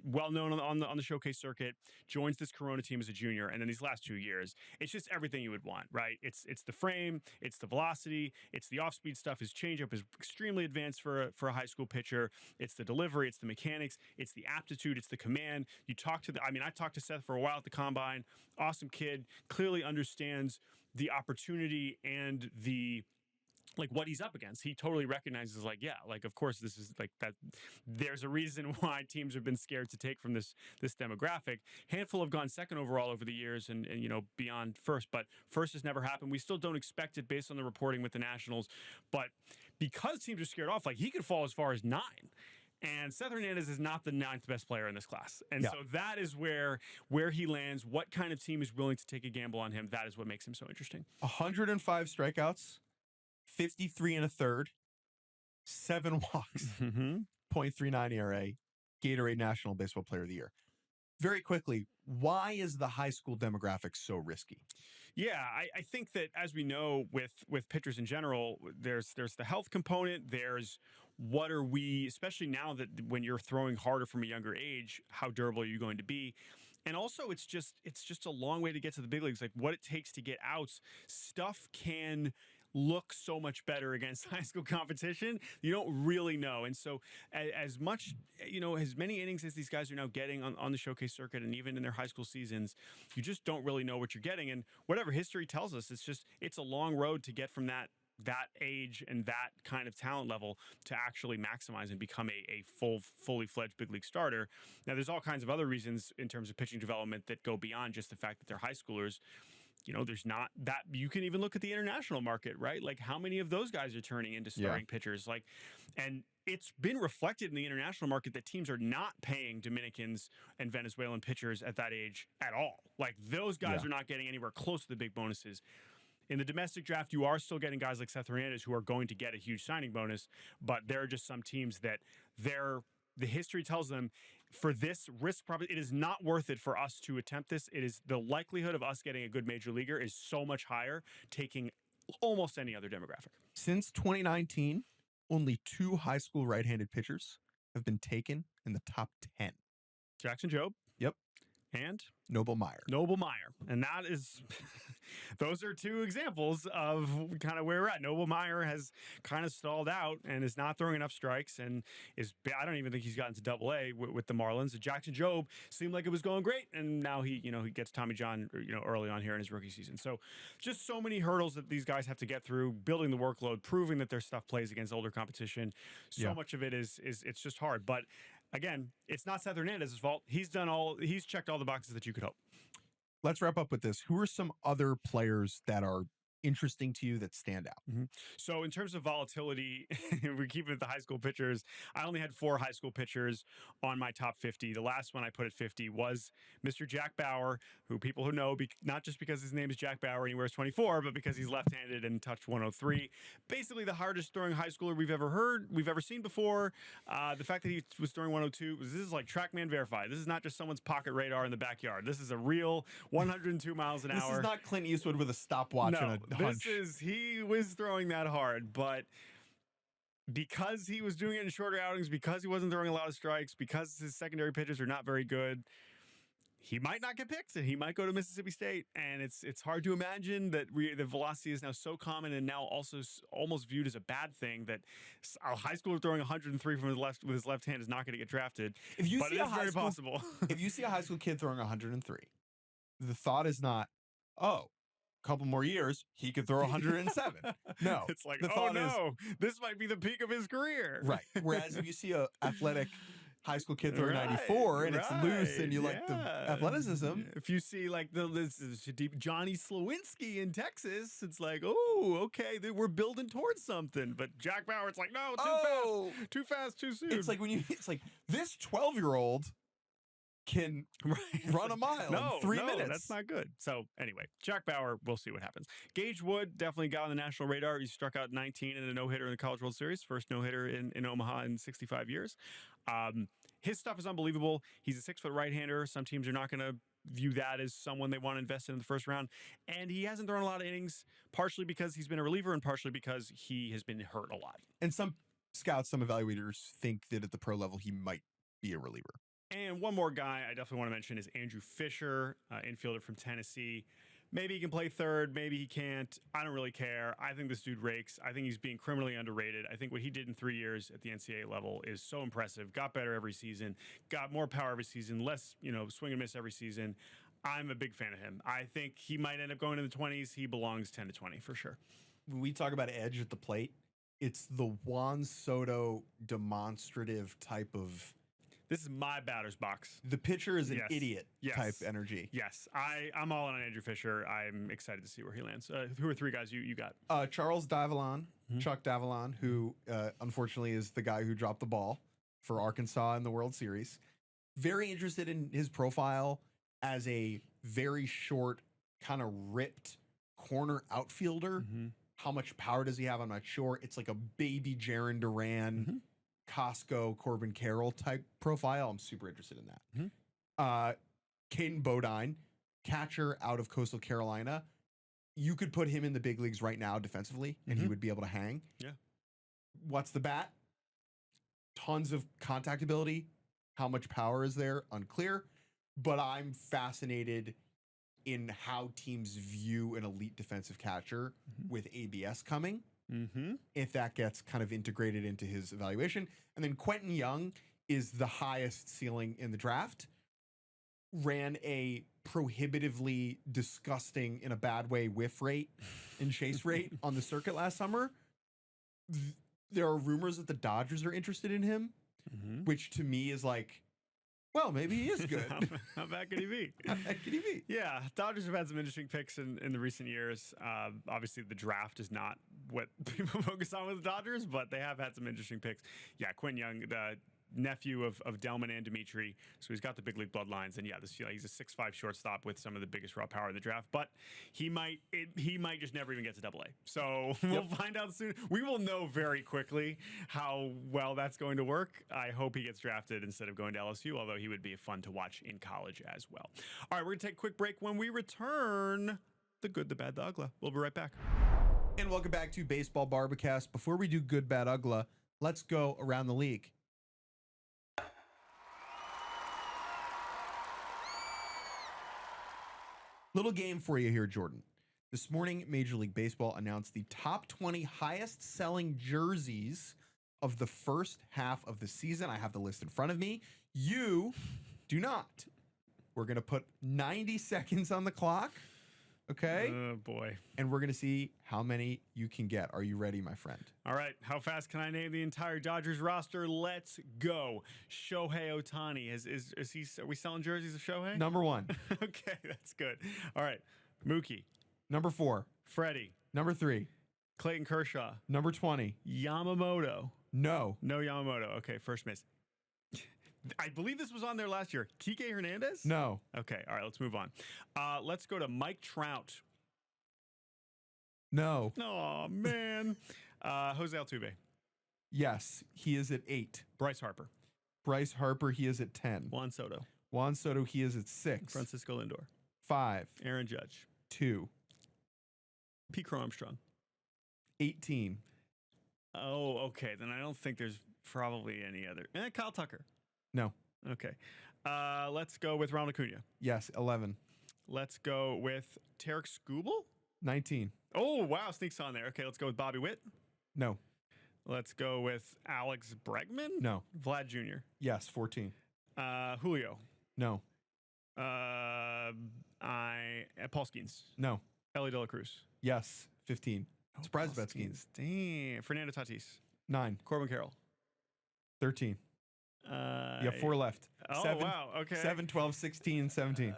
well known on the showcase circuit. Joins this Corona team as a junior, and then these last 2 years, it's just everything you would want, right? It's the frame, it's the velocity, it's the off-speed stuff. His changeup is extremely advanced for a high school pitcher. It's the delivery, it's the mechanics, it's the aptitude, it's the command. I talked to Seth for a while at the combine. Awesome kid, clearly understands the opportunity and the what he's up against. He totally recognizes of course this is that there's a reason why teams have been scared to take from this demographic. Handful have gone second overall over the years and beyond first, but first has never happened. We still don't expect it based on the reporting with the Nationals, but because teams are scared off, he could fall as far as 9. And Seth Hernandez is not the 9th best player in this class. And so that is where he lands. What kind of team is willing to take a gamble on him? That is what makes him so interesting. 105 strikeouts, 53 and a third, 7 walks, 0.39 ERA, Gatorade National Baseball Player of the Year. Very quickly, why is the high school demographic so risky? Yeah, I think that as we know with pitchers in general, there's the health component. There's what are we, especially now that when you're throwing harder from a younger age, how durable are you going to be? And also, it's just a long way to get to the big leagues. Like what it takes to get outs, stuff can look so much better against high school competition. You don't really know. And so as much, as many innings as these guys are now getting on the showcase circuit and even in their high school seasons, you just don't really know what you're getting. And whatever history tells us, it's a long road to get from that age and that kind of talent level to actually maximize and become a fully fledged big league starter. Now, there's all kinds of other reasons in terms of pitching development that go beyond just the fact that they're high schoolers. There's not that. You can even look at the international market, right? Like how many of those guys are turning into starting pitchers? And it's been reflected in the international market that teams are not paying Dominicans and Venezuelan pitchers at that age at all. Like those guys are not getting anywhere close to the big bonuses. In the domestic draft, you are still getting guys like Seth Hernandez who are going to get a huge signing bonus, but there are just some teams that the history tells them for this risk, probably it is not worth it for us to attempt this. It is the likelihood of us getting a good major leaguer is so much higher, taking almost any other demographic. Since 2019, only 2 high school right-handed pitchers have been taken in the top 10. Jackson Jobe. Yep. And Noble Meyer. And that is those are two examples of kind of where we're at. Noble Meyer has kind of stalled out and is not throwing enough strikes, and I don't even think he's gotten to Double A with the Marlins. Jackson Jobe seemed like it was going great, and now he gets Tommy John early on here in his rookie season. So just so many hurdles that these guys have to get through, building the workload, proving that their stuff plays against older competition. So much of it is it's just hard. But again, it's not Seth Hernandez's fault. He's checked all the boxes that you could hope. Let's wrap up with this. Who are some other players that are interesting to you that stand out? So in terms of volatility, we keep it at the high school pitchers. I only had 4 high school pitchers on my top 50. The last one I put at 50 was Mr. Jack Bauer, who people who know, not just because his name is Jack Bauer and he wears 24, but because he's left-handed and touched 103. Basically the hardest throwing high schooler we've ever seen before. The fact that he was throwing 102, this is like TrackMan verified. This is not just someone's pocket radar in the backyard. This is a real 102 miles an hour. This is not Clint Eastwood with a stopwatch and a hunch. He was throwing that hard, but because he was doing it in shorter outings, because he wasn't throwing a lot of strikes, because his secondary pitches are not very good, he might not get picked, and he might go to Mississippi State. And it's hard to imagine that the velocity is now so common and now also almost viewed as a bad thing that a high schooler throwing 103 from with his left hand is not going to get drafted. If you see possible. If you see a high school kid throwing 103, the thought is not, oh, couple more years, he could throw 107. No. It's like, oh no, this might be the peak of his career. Right. Whereas if you see a athletic high school kid throwing 94 and it's loose and you like the athleticism. If you see like this Johnny Slowinski in Texas, it's like, oh, okay, we're building towards something. But Jack Bauer, it's like, no, too fast, too soon. It's like this 12-year-old can run a mile in 3 minutes. That's not good. So anyway, Jack Bauer, we'll see what happens. Gage Wood definitely got on the national radar. He struck out 19 in a no-hitter in the College World Series, first no-hitter in Omaha in 65 years. His stuff is unbelievable. He's a 6-foot right-hander. Some teams are not going to view that as someone they want to invest in the first round. And he hasn't thrown a lot of innings, partially because he's been a reliever and partially because he has been hurt a lot. And some scouts, some evaluators think that at the pro level, he might be a reliever. And one more guy I definitely want to mention is Andrew Fisher, infielder from Tennessee. Maybe he can play third, maybe he can't. I don't really care. I think this dude rakes. I think he's being criminally underrated. I think what he did in 3 years at the NCAA level is so impressive. Got better every season, got more power every season, less, swing and miss every season. I'm a big fan of him. I think he might end up going in the 20s. He belongs 10 to 20 for sure. When we talk about edge at the plate, it's the Juan Soto demonstrative type of... This is my batter's box. The pitcher is an idiot type energy. Yes, I'm all in on Andrew Fisher. I'm excited to see where he lands. Who are 3 guys you got? Charles Davallon, Chuck Davallon, who unfortunately is the guy who dropped the ball for Arkansas in the World Series. Very interested in his profile as a very short, kind of ripped corner outfielder. How much power does he have? I'm not sure. It's like a baby Jarren Duran, Costco, Corbin Carroll type profile. I'm super interested in that. Caden Bodine, catcher out of Coastal Carolina. You could put him in the big leagues right now defensively, and he would be able to hang. Yeah. What's the bat? Tons of contact ability. How much power is there? Unclear. But I'm fascinated in how teams view an elite defensive catcher with ABS coming. If that gets kind of integrated into his evaluation. And then Quentin Young is the highest ceiling in the draft. Ran a prohibitively disgusting, in a bad way, whiff rate and chase rate on the circuit last summer. There are rumors that the Dodgers are interested in him, which to me is like, well, maybe he is good. How bad could he be? How bad could he be? Yeah, Dodgers have had some interesting picks in the recent years. Obviously, the draft is not what people focus on with the Dodgers, but they have had some interesting picks. Yeah, Quinn Young, the nephew of Delman and Dimitri, so he's got the big league bloodlines. And yeah, he's a 6'5" shortstop with some of the biggest raw power in the draft. But he might just never even get to Double A. So we'll find out soon. We will know very quickly how well that's going to work. I hope he gets drafted instead of going to LSU, although he would be fun to watch in college as well. All right, we're gonna take a quick break. When we return, the good, the bad, the ugly. We'll be right back. And welcome back to Baseball Barbacast. Before we do good, bad, ugly, let's go around the league. Little game for you here, Jordan. This morning, Major League Baseball announced the top 20 highest selling jerseys of the first half of the season. I have the list in front of me. You do not. We're going to put 90 seconds on the clock. Okay? Oh, boy. And we're going to see how many you can get. Are you ready, my friend? All right. How fast can I name the entire Dodgers roster? Let's go. Shohei Ohtani. Are we selling jerseys of Shohei? Number 1. Okay, that's good. All right. Mookie. Number 4. Freddie. Number 3. Clayton Kershaw. Number 20. Yamamoto. No. No Yamamoto. Okay, first miss. I believe this was on there last year. Kike Hernandez? No. Okay, all right, let's move on. Let's go to Mike Trout. No. Oh, man. Jose Altuve. Yes, he is at 8. Bryce Harper. Bryce Harper, he is at 10. Juan Soto. Juan Soto, he is at 6. Francisco Lindor. 5. Aaron Judge. 2. Pete Armstrong. 18. Oh, okay. Then I don't think there's probably any other. Kyle Tucker. No. Okay. Let's go with Ronald Acuña. Yes, 11. Let's go with Tarek Skubal. 19. Oh, wow. Sneaks on there. Okay, let's go with Bobby Witt. No. Let's go with Alex Bregman. No. Vlad Jr. Yes, 14. Julio. No. Paul Skeens. No. Ellie De La Cruz. Yes, 15. Surprise Paul bet Skeens. Damn. Fernando Tatis. 9. Corbin Carroll. 13. You have 4 left. Oh, 7, wow. Okay. 7, 12, 16, 17.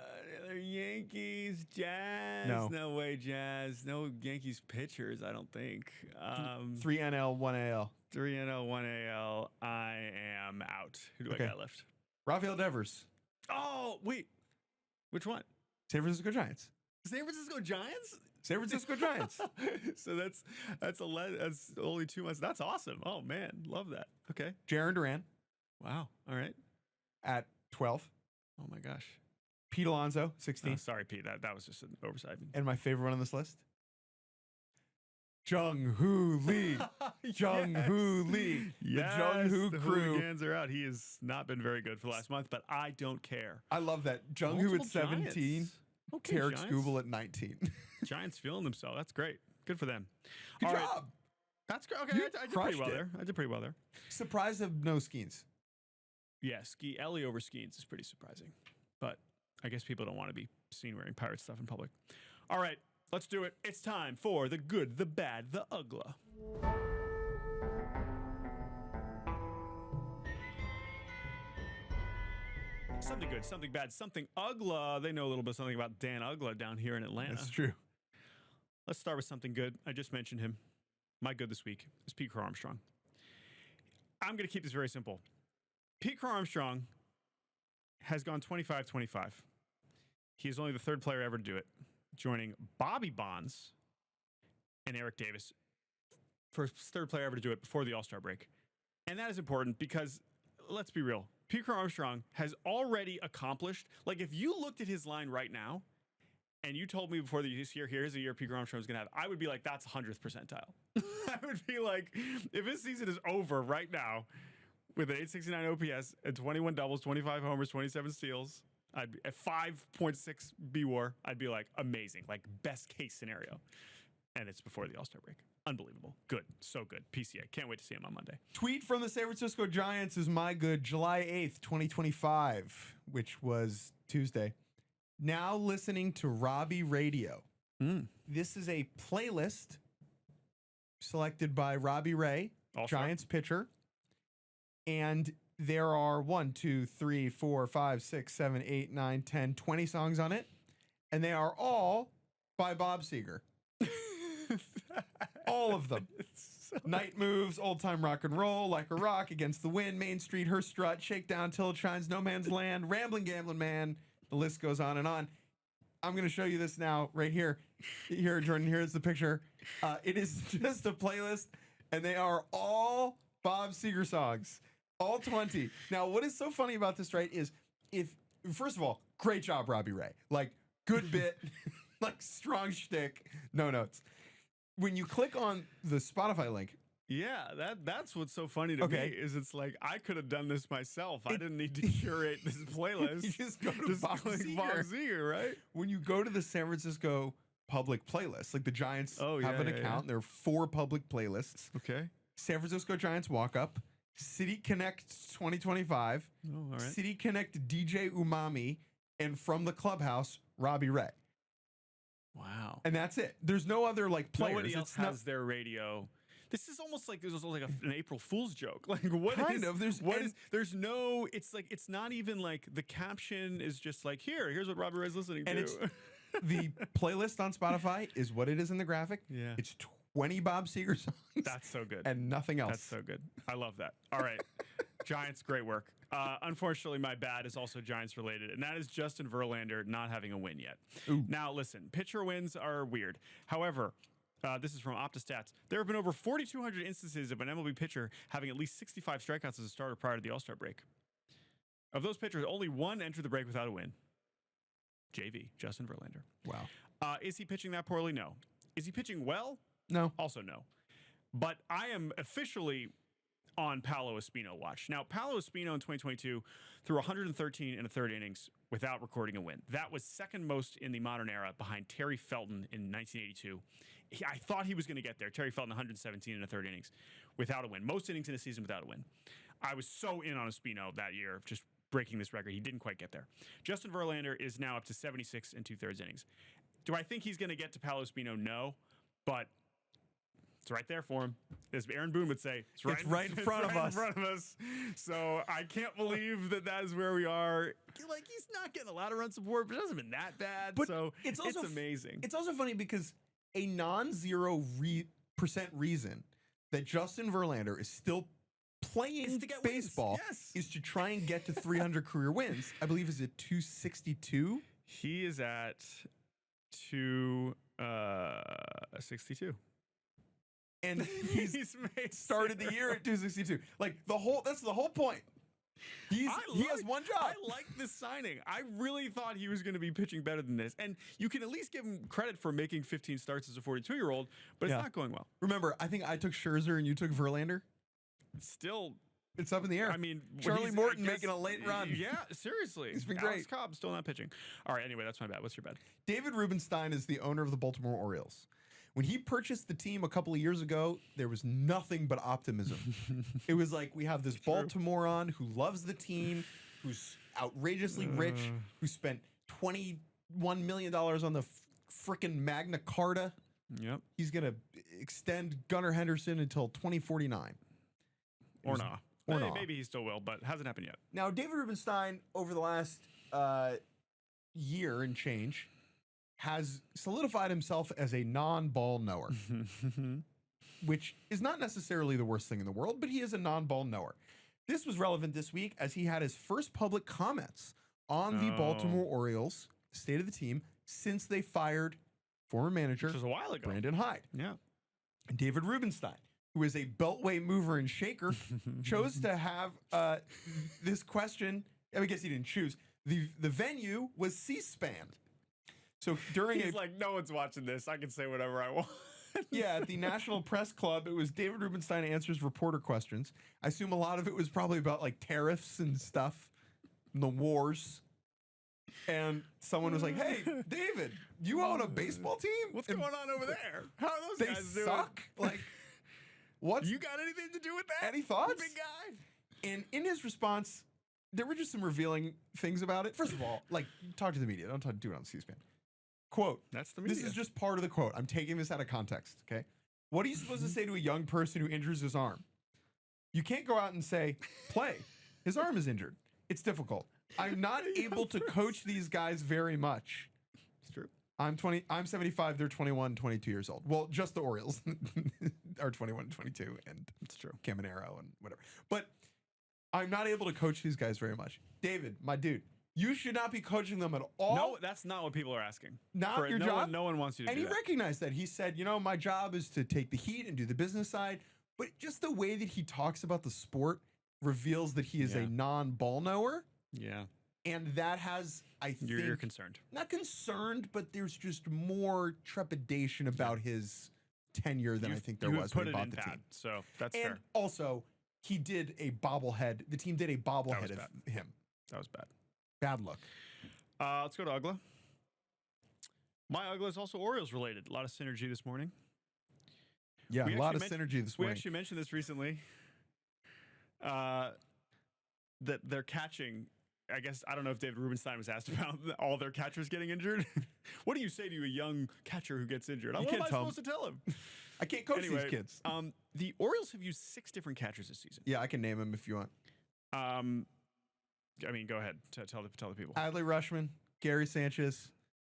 Yankees, Jazz. No. Way, Jazz. No Yankees pitchers, I don't think. 3 NL, 1 AL. 3 NL, 1 AL. I am out. Who do I got left? Rafael Devers. Oh, wait. Which one? San Francisco Giants. San Francisco Giants? San Francisco Giants. So that's only 2 months. That's awesome. Oh, man. Love that. Okay. Jaron Duran. Wow. All right. At 12. Oh, my gosh. Pete Alonso, 16. Oh, sorry, Pete. That was just an oversight. And my favorite one on this list? Jung-Hoo Lee. Jung-Hoo Lee. Yes, the Jung-Hoo the crew. Hooligans are out. He has not been very good for the last month, but I don't care. I love that. Jung-Hoo at 17. Okay, Tarek Giants. Skubal at 19. Giants feeling themselves. That's great. Good for them. Good All job. right. That's great. Okay, I did pretty well there. I did pretty well there. Surprised of no Skeens. Yeah, Ellie over Skeens is pretty surprising. But I guess people don't want to be seen wearing pirate stuff in public. All right, let's do it. It's time for the good, the bad, the Uggla. Something good, something bad, something Uggla. They know a little bit something about Dan Uggla down here in Atlanta. That's true. Let's start with something good. I just mentioned him. My good this week is Pete Armstrong. I'm going to keep this very simple. Pete Armstrong has gone 25-25. He is only the 3rd player ever to do it, joining Bobby Bonds and Eric Davis, first 3rd player ever to do it before the All-Star break. And that is important because, let's be real, Pete Armstrong has already accomplished, like if you looked at his line right now and you told me before the year, here's a year Pete Armstrong was going to have, I would be like, that's 100th percentile. I would be like, if his season is over right now with an 869 OPS and 21 doubles, 25 homers, 27 steals, I'd be at 5.6 BWAR. I'd be like, amazing, like best case scenario. And it's before the All-Star break. Unbelievable. Good. So good. PCA. Can't wait to see him on Monday. Tweet from the San Francisco Giants is my good. July 8th, 2025, which was Tuesday. Now listening to Robbie Radio. This is a playlist selected by Robbie Ray, Giants pitcher. And there are 1, 2, 3, 4, 5, 6, 7, 8, 9, 10, 20 songs on it. And they are all by Bob Seger. All of them. Night Moves, Old Time Rock and Roll, Like a Rock, Against the Wind, Main Street, Her Strut, Shakedown Till It Shines, No Man's Land, Ramblin' Gamblin' Man. The list goes on and on. I'm going to show you this now right here. Here, Jordan, here's the picture. It is just a playlist, and they are all Bob Seger songs. All 20. Now, what is so funny about this, right, is first of all, great job, Robbie Ray. Like, good bit, like, strong shtick, no notes. When you click on the Spotify link. Yeah, that's what's so funny to me is it's like I could have done this myself. I didn't need to curate this playlist. You just go to Bob click Seger. Bob Seger, right? When you go to the San Francisco public playlists. Like the Giants Oh, have yeah, an yeah, account. yeah. There are 4 public playlists. Okay. San Francisco Giants walk up, City Connect 2025, Oh, all right. City Connect DJ Umami, and from the clubhouse, Robbie Ray. Wow. And that's it. There's no other like players. Nobody else has their radio. This is almost like an April Fool's joke. Like what? Kind of. There's no. It's like it's not even like the caption is just like here's what Robbie Ray's listening to. And it's the playlist on Spotify is what it is in the graphic. Yeah. It's 20 Bob Seger songs. That's so good. And nothing else. That's so good. I love that. All right. Giants, great work. Unfortunately, my bad is also Giants related, and that is Justin Verlander not having a win yet. Ooh. Now, listen, pitcher wins are weird. However, this is from OptaStats. There have been over 4,200 instances of an MLB pitcher having at least 65 strikeouts as a starter prior to the All-Star break. Of those pitchers, only one entered the break without a win. JV, Justin Verlander. Wow. Is he pitching that poorly? No. Is he pitching well? No. Also no. But I am officially on Paolo Espino watch. Now, Paolo Espino in 2022 threw 113 in the third innings without recording a win. That was second most in the modern era behind Terry Felton in 1982. I thought he was going to get there. Terry Felton 117 in the third innings without a win. Most innings in a season without a win. I was so in on Espino that year, just breaking this record. He didn't quite get there. Justin Verlander is now up to 76 and 2/3 innings. Do I think he's going to get to Paolo Espino? No, but it's right there for him. As Aaron Boone would say, it's right in front of us. So I can't believe that is where we are. Like, he's not getting a lot of run support, but it hasn't been that bad. But so it's also amazing. It's also funny because a non-zero percent reason that Justin Verlander is still playing baseball is to try and get to 300 career wins. I believe is it 262? He is at 262. And he's started the year at 262. Like that's the whole point. He has one job. I like this signing. I really thought he was going to be pitching better than this. And you can at least give him credit for making 15 starts as a 42-year-old, but it's not going well. Remember, I think I took Scherzer and you took Verlander. Still, it's up in the air. I mean, Charlie Morton making a late run. Yeah, seriously. He's been Alex great. Cobb still not pitching. All right, anyway, that's my bad. What's your bad? David Rubenstein is the owner of the Baltimore Orioles. When he purchased the team a couple of years ago, there was nothing but optimism. It was like, we have this Baltimorean who loves the team, who's outrageously rich, who spent $21 million on the frickin' Magna Carta. Yep. He's going to extend Gunnar Henderson until 2049. Or not. Maybe he still will, but hasn't happened yet. Now, David Rubenstein, over the last year and change, has solidified himself as a non-ball knower, which is not necessarily the worst thing in the world, but he is a non-ball knower. This was relevant this week as he had his first public comments on the Baltimore Orioles, state of the team, since they fired former manager, which was a while ago, Brandon Hyde. Yeah. And David Rubenstein, who is a beltway mover and shaker, chose to have this question. I guess he didn't choose. The venue was C-SPAN. So during He's like, no one's watching this. I can say whatever I want. Yeah, at the National Press Club, it was David Rubenstein answers reporter questions. I assume a lot of it was probably about like tariffs and stuff, and the wars. And someone was like, "Hey, David, you own a baseball team? What's going on over there? How are those guys doing? They suck? Like, what? You got anything to do with that? Any thoughts? Big guy." And in his response, there were just some revealing things about it. First of all, like, talk to the media. Don't do it on C-SPAN. Quote. That's the media. This is just part of the quote. I'm taking this out of context, okay? What are you supposed to say to a young person who injures his arm? You can't go out and say, play. His arm is injured. It's difficult. I'm not able to coach these guys very much. It's true. I'm 75, they're 21, 22 years old. Well, just the Orioles are 21 and 22, and it's true. Caminero and whatever. But I'm not able to coach these guys very much. David, my dude, you should not be coaching them at all. No, that's not what people are asking. Not your job. No one wants you to do that. And he recognized that. He said, you know, my job is to take the heat and do the business side. But just the way that he talks about the sport reveals that he is a non-ball knower. Yeah. And that has, I think... You're concerned. Not concerned, but there's just more trepidation about his tenure than I think there was when he bought the team. So that's and fair. And also, he did a bobblehead. The team did a bobblehead of him. That was bad. Bad look. Let's go to Uggla. My Uggla is also Orioles related. A lot of synergy this morning. Yeah, a lot of synergy this morning. We actually mentioned this recently. That they're catching. I guess I don't know if David Rubenstein was asked about all their catchers getting injured. What do you say to a young catcher who gets injured? What am I supposed to tell him? I can't coach these kids. The Orioles have used 6 different catchers this season. Yeah, I can name them if you want. I mean, go ahead. Tell the people. Adley Rutschman, Gary Sanchez,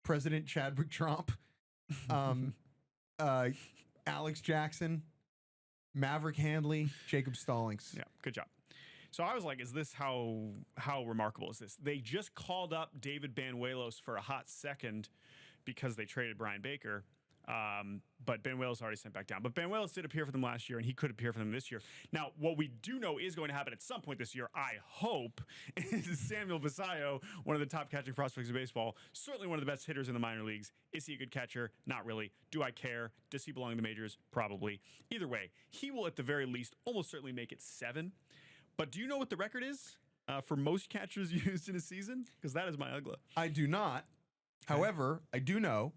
President Chadwick Trump, Alex Jackson, Maverick Handley, Jacob Stallings. Yeah, good job. So I was like, is this how remarkable is this? They just called up David Banuelos for a hot second because they traded Brian Baker. But Banuelos already sent back down. But Banuelos did appear for them last year, and he could appear for them this year. Now, what we do know is going to happen at some point this year, I hope, is Samuel Basallo, one of the top catching prospects in baseball, certainly one of the best hitters in the minor leagues. Is he a good catcher? Not really. Do I care? Does he belong in the majors? Probably. Either way, he will at the very least almost certainly make it 7. But do you know what the record is for most catchers used in a season? Because that is my Uggla. I do not. Okay. However, I do know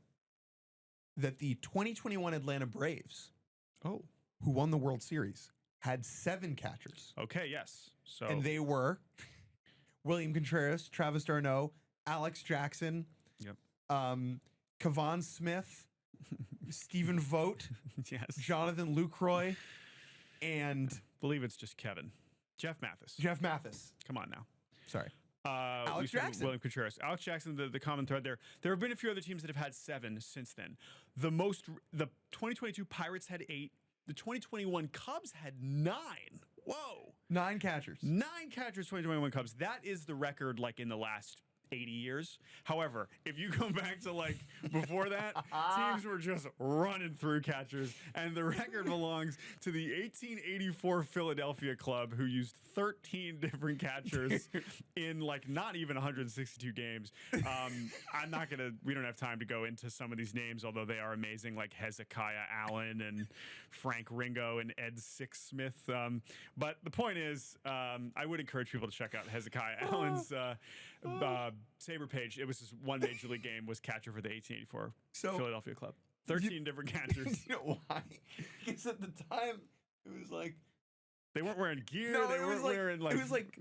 that the 2021 Atlanta Braves, who won the World Series, had 7 catchers. Okay, yes. So and they were William Contreras, Travis d'Arnaud, Alex Jackson, Kevon Smith, Stephen Vogt, yes, Jonathan Lucroy, and I believe it's just Kevin. Jeff Mathis. Come on now. Sorry. Alex Jackson. William Contreras. Alex Jackson, the common thread there. There have been a few other teams that have had 7 since then. The 2022 Pirates had 8. The 2021 Cubs had 9. Whoa. 9 catchers. 9 catchers, 2021 Cubs. That is the record like in the last 80 years. However, if you go back to like before that, teams were just running through catchers, and the record belongs to the 1884 Philadelphia club, who used 13 different catchers in like not even 162 games. We don't have time to go into some of these names, although they are amazing, like Hezekiah Allen and Frank Ringo and Ed Sixsmith. But the point is, I would encourage people to check out Hezekiah Allen's Saber page. It was just one major league game was catcher for the 1884 Philadelphia club. 13 different catchers. You know why? Because at the time it was like they weren't wearing gear. No, they weren't wearing like. It was like,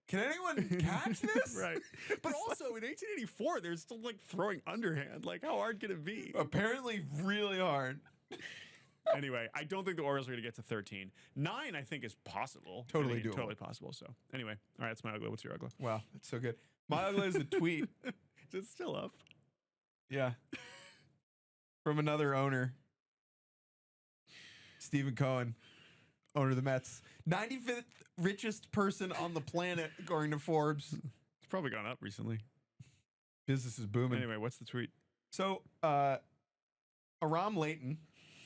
can anyone catch this? Right. But also in 1884, they're still like throwing underhand. Like, how hard can it be? Apparently, really hard. Anyway, I don't think the Orioles are going to get to 13. 9, I think, is possible. Totally doable. Totally possible. So, anyway, all right, that's my Uggla. What's your Uggla? Wow, that's so good. My Uggla is a tweet. Is it still up? Yeah. From another owner, Stephen Cohen, owner of the Mets. 95th richest person on the planet, according to Forbes. It's probably gone up recently. Business is booming. Anyway, what's the tweet? So, Aram Layton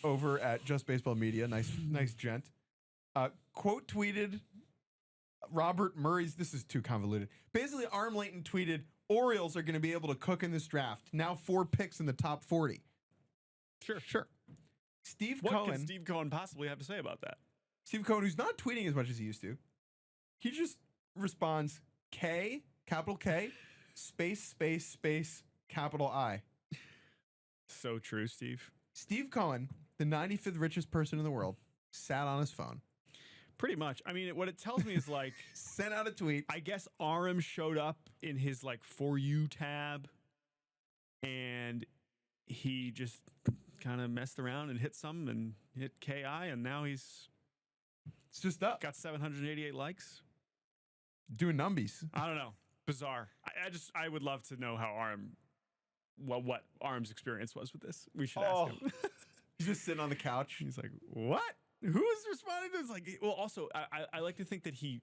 over at Just Baseball Media, nice gent, quote tweeted Robert Murray's, this is too convoluted. Basically, Aram Layton tweeted, Orioles are going to be able to cook in this draft. Now 4 picks in the top 40. Sure. What can Steve Cohen possibly have to say about that? Steve Cohen, who's not tweeting as much as he used to, he just responds, K, capital K, space, capital I. So true, Steve. Steve Cohen, the 95th richest person in the world, sat on his phone. Pretty much. I mean, what it tells me is like sent out a tweet. I guess Aram showed up in his like For You tab, and he just kind of messed around and hit some and hit KI, and now it's just up. Got 788 likes. Doing numbies. I don't know. Bizarre. I would love to know how what Aram's experience was with this. We should ask him. He's just sitting on the couch. He's like, what? Who is responding to this? Like, well, also, I like to think that he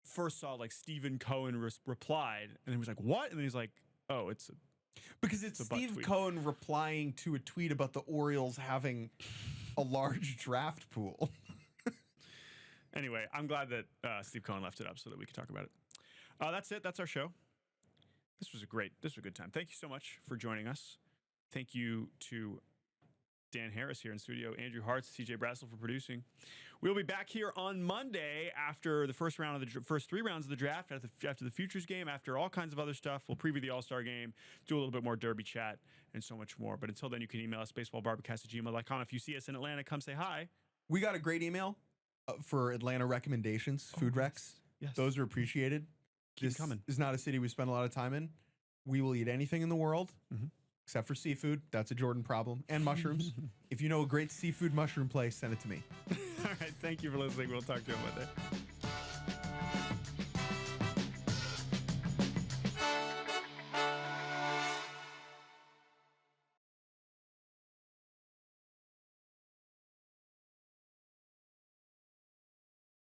first saw like Stephen Cohen replied, and he was like, what? And then he's like, oh, because it's Steve Cohen replying to a tweet about the Orioles having a large draft pool. Anyway, I'm glad that Steve Cohen left it up so that we could talk about it. That's it. That's our show. This was a good time. Thank you so much for joining us. Thank you to Dan Harris here in studio, Andrew Hartz, TJ Brassel for producing. We'll be back here on Monday after the first 3 rounds of the draft, after the futures game, after all kinds of other stuff. We'll preview the All-Star game, do a little bit more Derby chat, and so much more. But until then, you can email us, baseballbarbacast@gmail.com. If you see us in Atlanta, come say hi. We got a great email for Atlanta recommendations, food recs. Yes. Those are appreciated. Keep coming. This is not a city we spend a lot of time in. We will eat anything in the world. Except for seafood. That's a Jordan problem. And mushrooms. If you know a great seafood mushroom place, send it to me. All right. Thank you for listening. We'll talk to you on Monday.